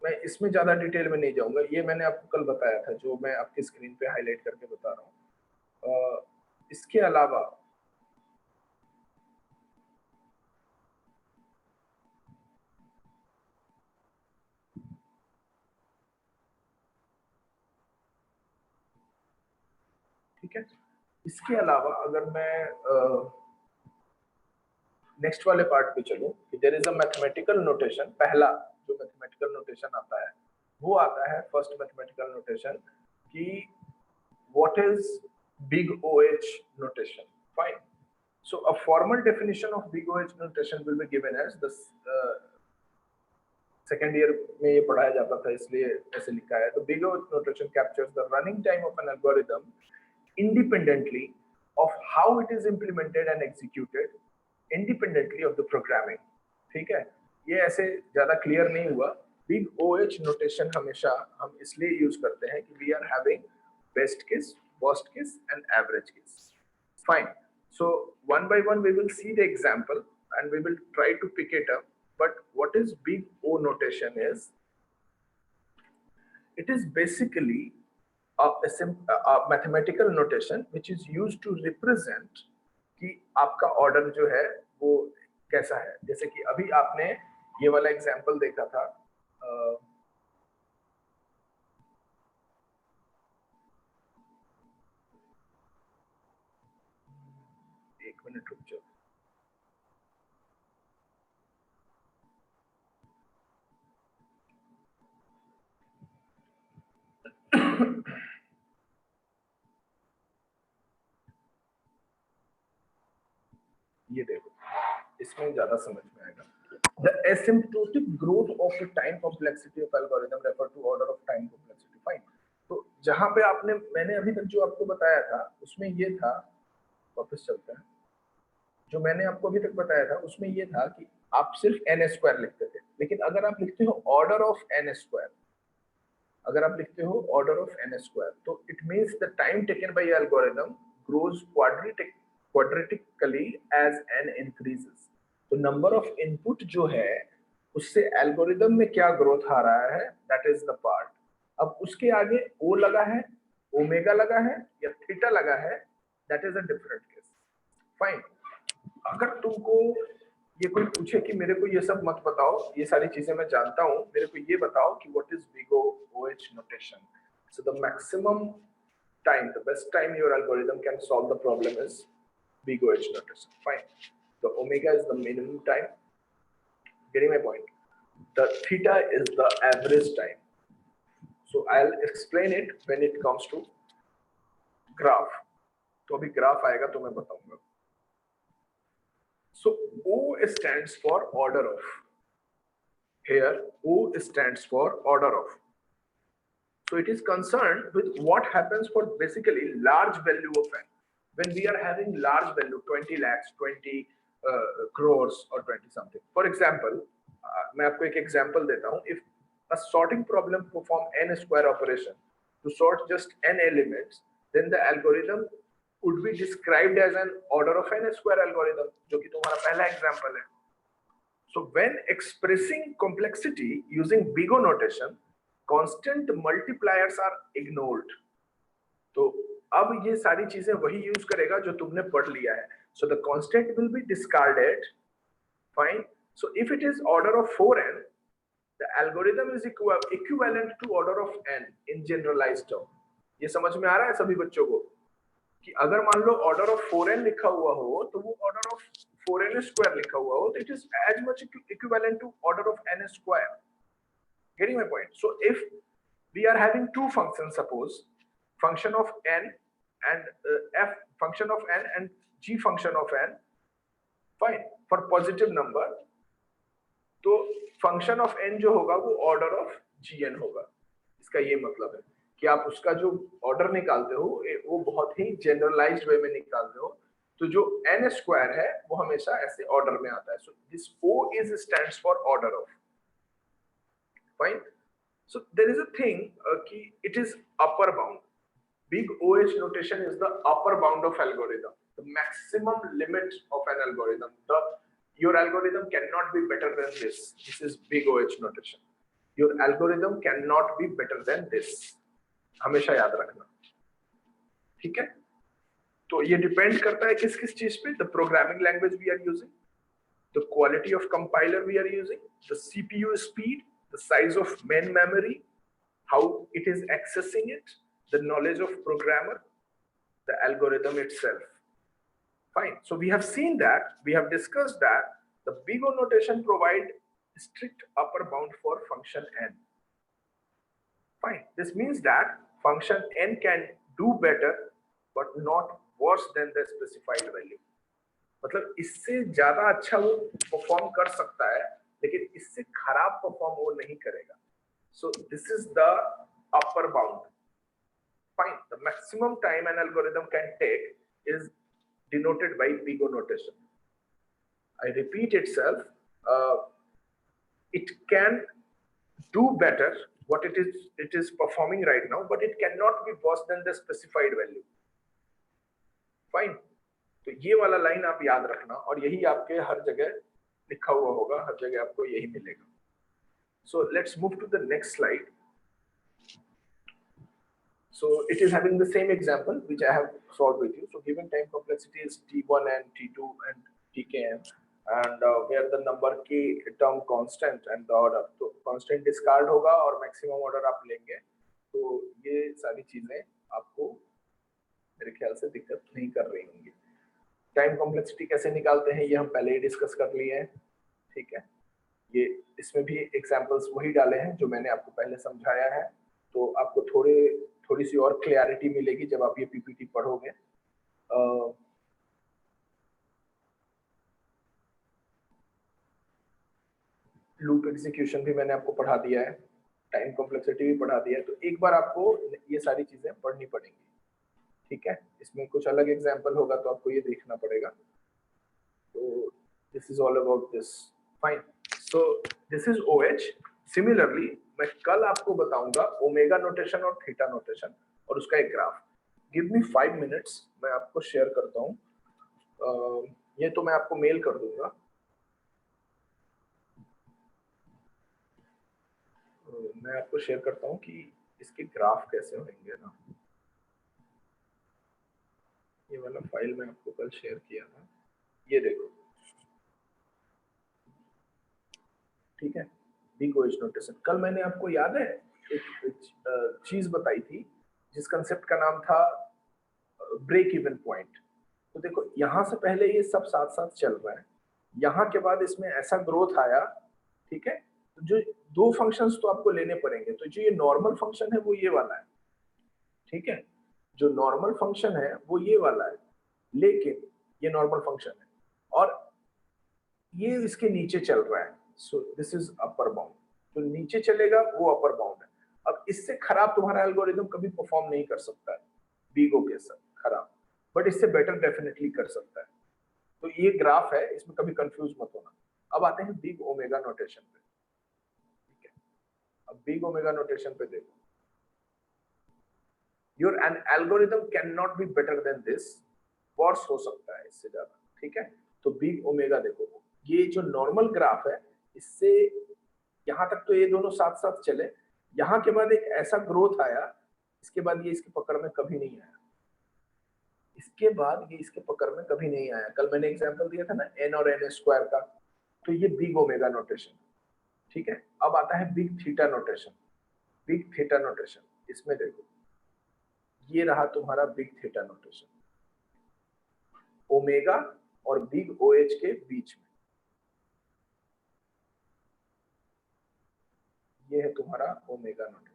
मैं इसमें ज्यादा डिटेल में नहीं जाऊंगा, ये मैंने आपको कल बताया था, जो मैं आपकी स्क्रीन पे हाईलाइट करके बता रहा हूँ। इसके अलावा ठीक है, इसके अलावा अगर मैं नेक्स्ट वाले पार्ट पे चलूं कि there is a mathematical notation, पहला जो मैथमेटिकल नोटेशन आता है वो आता है फर्स्ट मैथमेटिकल नोटेशन कि what is big OH notation. Fine, so a formal definition of big OH notation will be given as the second year में ये पढ़ाया जाता था इसलिए ऐसे लिखा है। तो big OH notation captures the running time of an algorithm independently of how it is implemented and executed, independently of the programming, ठीक है। ये ऐसे ज्यादा क्लियर नहीं हुआ। बिग OH नोटेशन हमेशा हम इसलिए यूज करते हैं कि we are having best case, worst case and average case. Fine. So one by one we will see the example and we will try to pick it up. But what is big O notation is, it is basically a mathematical notation which is used to represent कि आपका order जो है वो कैसा है। जैसे कि अभी आपने ये वाला एग्जांपल देखा था, एक मिनट रुक जाओ, ये देखो इसमें ज्यादा समझ में आएगा। The asymptotic growth of the time complexity of algorithm refer to order of time complexity. Fine. तो जहां पे आपने मैंने अभी तक जो आपको बताया था उसमें ये था, वापस चलते हैं, जो मैंने आपको अभी तक बताया था उसमें ये था कि आप सिर्फ n² लिखते थे, लेकिन अगर आप लिखते हो ऑर्डर ऑफ n², अगर आप लिखते हो ऑर्डर ऑफ n², तो it means the time taken by algorithm grows quadratically as n increases. तो नंबर ऑफ इनपुट जो है उससे एल्गोरिदम में क्या ग्रोथ आ रहा है, दैट इज द पार्ट। अब उसके आगे ओ लगा है, ओमेगा लगा है या थीटा लगा है, that is a different case. Fine. अगर तुमको ये कोई पूछे कि मेरे को ये सब मत बताओ, ये सारी चीजें मैं जानता हूँ, मेरे को ये बताओ कि what is big OH notation. So the maximum time, the best time your algorithm can solve the problem is big OH notation. Fine. The omega is the minimum time. Getting my point? The theta is the average time. So I'll explain it when it comes to graph. तो अभी graph आएगा तो मैं बताऊंगा. So O stands for order of. Here O stands for order of. So it is concerned with what happens for basically large value of n. When we are having large value 20 lakhs, 20 crores or 20 something. For example, मैं आपको एक example देता हूँ. If a sorting problem perform n square operation to sort just n elements, then the algorithm would be described as an order of n square algorithm, जो कि तुम्हारा पहला example है. So when expressing complexity using big O notation, constant multipliers are ignored. तो अब ये सारी चीजें वही यूज करेगा जो तुमने पढ़ लिया है. So the constant will be discarded. Fine. So if it is order of 4n, the algorithm is equivalent to order of n in generalized term. ये समझ में आ रहा है सभी बच्चों को कि अगर मान लो ऑर्डर ऑफ 4n लिखा हुआ हो तो वो ऑर्डर ऑफ 4n स्क्वायर लिखा हुआ हो तो it is as much equivalent to order of n square. Getting my point? So if we are having two functions, suppose function of n and f function of n and g function of n, fine, for positive number, तो function of n जो होगा वो order of gn होगा. इसका ये मतलब है कि आप उसका जो ऑर्डर निकालते हो वो बहुत ही जनरलाइज्ड वे में निकालते हो. तो जो n स्क्वायर है वो हमेशा ऐसे ऑर्डर में आता है. So this O is stands for order of. Fine. So there is a thing कि it is upper bound. Big OH notation is the upper bound of algorithm, the maximum limit of an algorithm. Your algorithm cannot be better than this. This is big OH notation. Your algorithm cannot be better than this. हमेशा याद रखना. ठीक है. तो ये depend करता है किस किस चीज पे. The programming language we are using, the quality of compiler we are using, the CPU speed, the size of main memory, how it is accessing it, the knowledge of programmer, the algorithm itself. Fine. So we have seen that, we have discussed that the big O notation provide strict upper bound for function n. Fine. This means that function n can do better but not worse than the specified value. मतलब इससे ज्यादा अच्छा वो perform कर सकता है लेकिन इससे खराब परफॉर्म वो नहीं करेगा. So this is the upper bound. Fine. The maximum time an algorithm can take is denoted by big O notation. I repeat itself. It can do better what it is performing right now, but it cannot be worse than the specified value. Fine. तो ये वाला line आप याद रखना और यही आपके हर जगह लिखा हुआ होगा, हर जगह आपको यही मिलेगा. So let's move to the next slide. So it is having the same example which I have solved with you. So given time complexity is T1 and T2 and Tkn, and where the number k term constant and the order, तो constant discard होगा और maximum order आप लेंगे. तो ये सारी चीजें आपको मेरे ख्याल से दिक्कत नहीं कर रही होंगी. टाइम कॉम्प्लेक्सिटी कैसे निकालते हैं ये हम पहले ही डिस्कस कर लिए हैं. ठीक है. ये इसमें भी एग्जांपल्स वही डाले हैं जो मैंने आपको पहले समझाया है. तो आपको थोड़ी सी और क्लैरिटी मिलेगी जब आप ये पीपीटी पढ़ोगे. लूप एग्जीक्यूशन भी मैंने आपको पढ़ा दिया है, टाइम कॉम्प्लेक्सिटी भी पढ़ा दिया है. तो एक बार आपको ये सारी चीजें पढ़नी पड़ेंगी. ठीक है. इसमें कुछ अलग एग्जांपल होगा तो आपको ये देखना पड़ेगा. तो this is all about this. Fine. So this is OH. Similarly मैं कल आपको बताऊंगा ओमेगा नोटेशन और थीटा नोटेशन और उसका एक ग्राफ. गिव मी 5 मिनट्स, मैं आपको शेयर करता हूँ. ये तो मैं आपको मेल कर दूंगा. मैं आपको शेयर करता हूँ कि इसके ग्राफ कैसे होंगे ना, ये वाला फाइल मैं आपको कल शेयर किया था, ये देखो, ठीक है। बिग ओएच नोटेशन, कल मैंने आपको याद है एक चीज बताई थी जिस कंसेप्ट का नाम था ब्रेक इवन पॉइंट। तो देखो यहाँ से पहले ये सब साथ साथ चल रहा है, यहाँ के बाद इसमें ऐसा ग्रोथ आया, ठीक है। तो जो दो फंक्शंस तो आपको लेने पड़ेंगे, तो जो ये नॉर्मल फंक्शन है वो ये वाला है, ठीक है। जो नॉर्मल फंक्शन है वो ये वाला है, लेकिन ये नॉर्मल फंक्शन है और ये इसके नीचे चल रहा है, so this is upper bound. तो नीचे चलेगा वो अपर बाउंड है। अब इससे खराब तुम्हारा एल्गोरिदम कभी परफॉर्म नहीं कर सकता है बीगो के साथ, खराब, बट इससे बेटर डेफिनेटली कर सकता है। तो ये ग्राफ है, इसमें कभी कंफ्यूज मत होना। अब आते हैं बिग ओमेगा नोटेशन पे, ठीक है। अब बिग ओमेगा नोटेशन पे देखो, your an algorithm can not be better than this, worse हो सकता है इससे ज्यादा, ठीक है। तो बिग ओमेगा देखो, ये जो नॉर्मल ग्राफ है, इससे यहां तक तो ये दोनों साथ साथ चले, यहां के बाद एक ऐसा ग्रोथ आया, इसके बाद ये इसकी पकड़ में कभी नहीं आया, इसके बाद ये इसके पकड़ में कभी नहीं आया। कल मैंने एग्जांपल दिया था ना n और n स्क्वायर का, तो ये बिग ओमेगा नोटेशन, ठीक है। अब आता है big theta notation. Big theta notation, इसमें देखो, ये रहा तुम्हारा बिग थीटा नोटेशन, ओमेगा और बिग OH के बीच में, ये है तुम्हारा ओमेगा नोटेशन,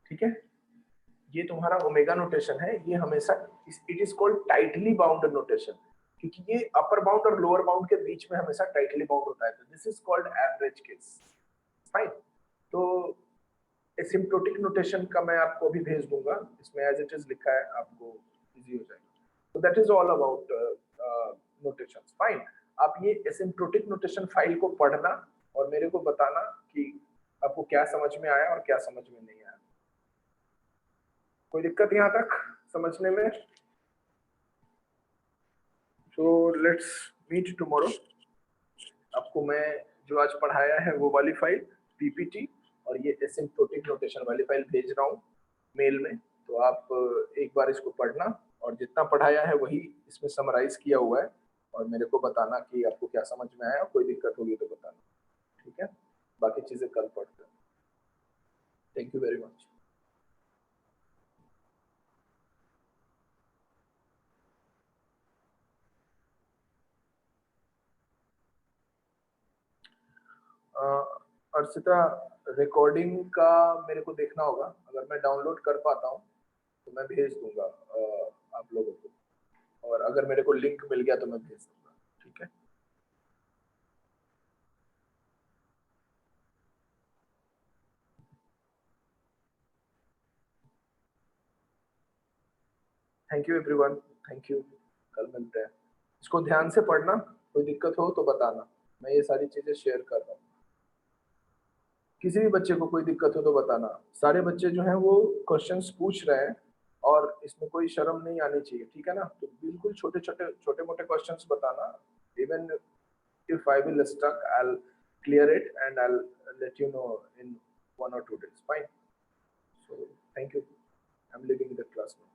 ठीक है। ये तुम्हारा ओमेगा नोटेशन है, ये हमेशा it is called tightly bound notation, क्योंकि ये अपर बाउंड और लोअर बाउंड के बीच में हमेशा टाइटली बाउंड होता है। तो this is called average case, fine. तो एसिम्प्टोटिक नोटेशन का मैं आपको भी भेज दूंगा, इसमें एज इट इज लिखा है, आपको इजी हो जाएगा। तो that is all about notations, fine. आप ये एसिम्प्टोटिक नोटेशन फाइल को पढ़ना और मेरे को बताना कि आपको क्या समझ में आया और क्या समझ में नहीं आया। कोई दिक्कत यहाँ तक समझने में? So let's meet tomorrow. आपको मैं जो आज पढ़ाया है वो वाली फाइल पीपीटी और ये एसिम्प्टोटिक नोटेशन वाली फाइल भेज रहा हूँ मेल में, तो आप एक बार इसको पढ़ना और जितना पढ़ाया है वही इसमें समराइज किया हुआ है, और मेरे को बताना कि आपको क्या समझ में आया, कोई दिक्कत होगी तो बताना, ठीक है। बाकी चीजें कल पढ़ते हैं। Thank you very much. Arshita, recording का मेरे को देखना होगा, अगर मैं डाउनलोड कर पाता हूँ तो मैं भेज दूंगा आप लोगों को, और अगर मेरे को लिंक मिल गया तो मैं भेज दूंगा, ठीक है। Thank you everyone, thank you, कल मिलते हैं। इसको ध्यान से पढ़ना, कोई दिक्कत हो तो बताना, मैं ये सारी चीजें शेयर कर रहा हूँ। किसी भी बच्चे को कोई दिक्कत हो तो बताना। सारे बच्चे जो हैं वो क्वेश्चंस पूछ रहे हैं और इसमें कोई शर्म नहीं आनी चाहिए, ठीक है ना। तो बिल्कुल छोटे मोटे क्वेश्चंस बताना, even if I will stuck, I'll clear it and I'll let you know in 1 or 2 days, fine. So thank you, I'm leaving the class now.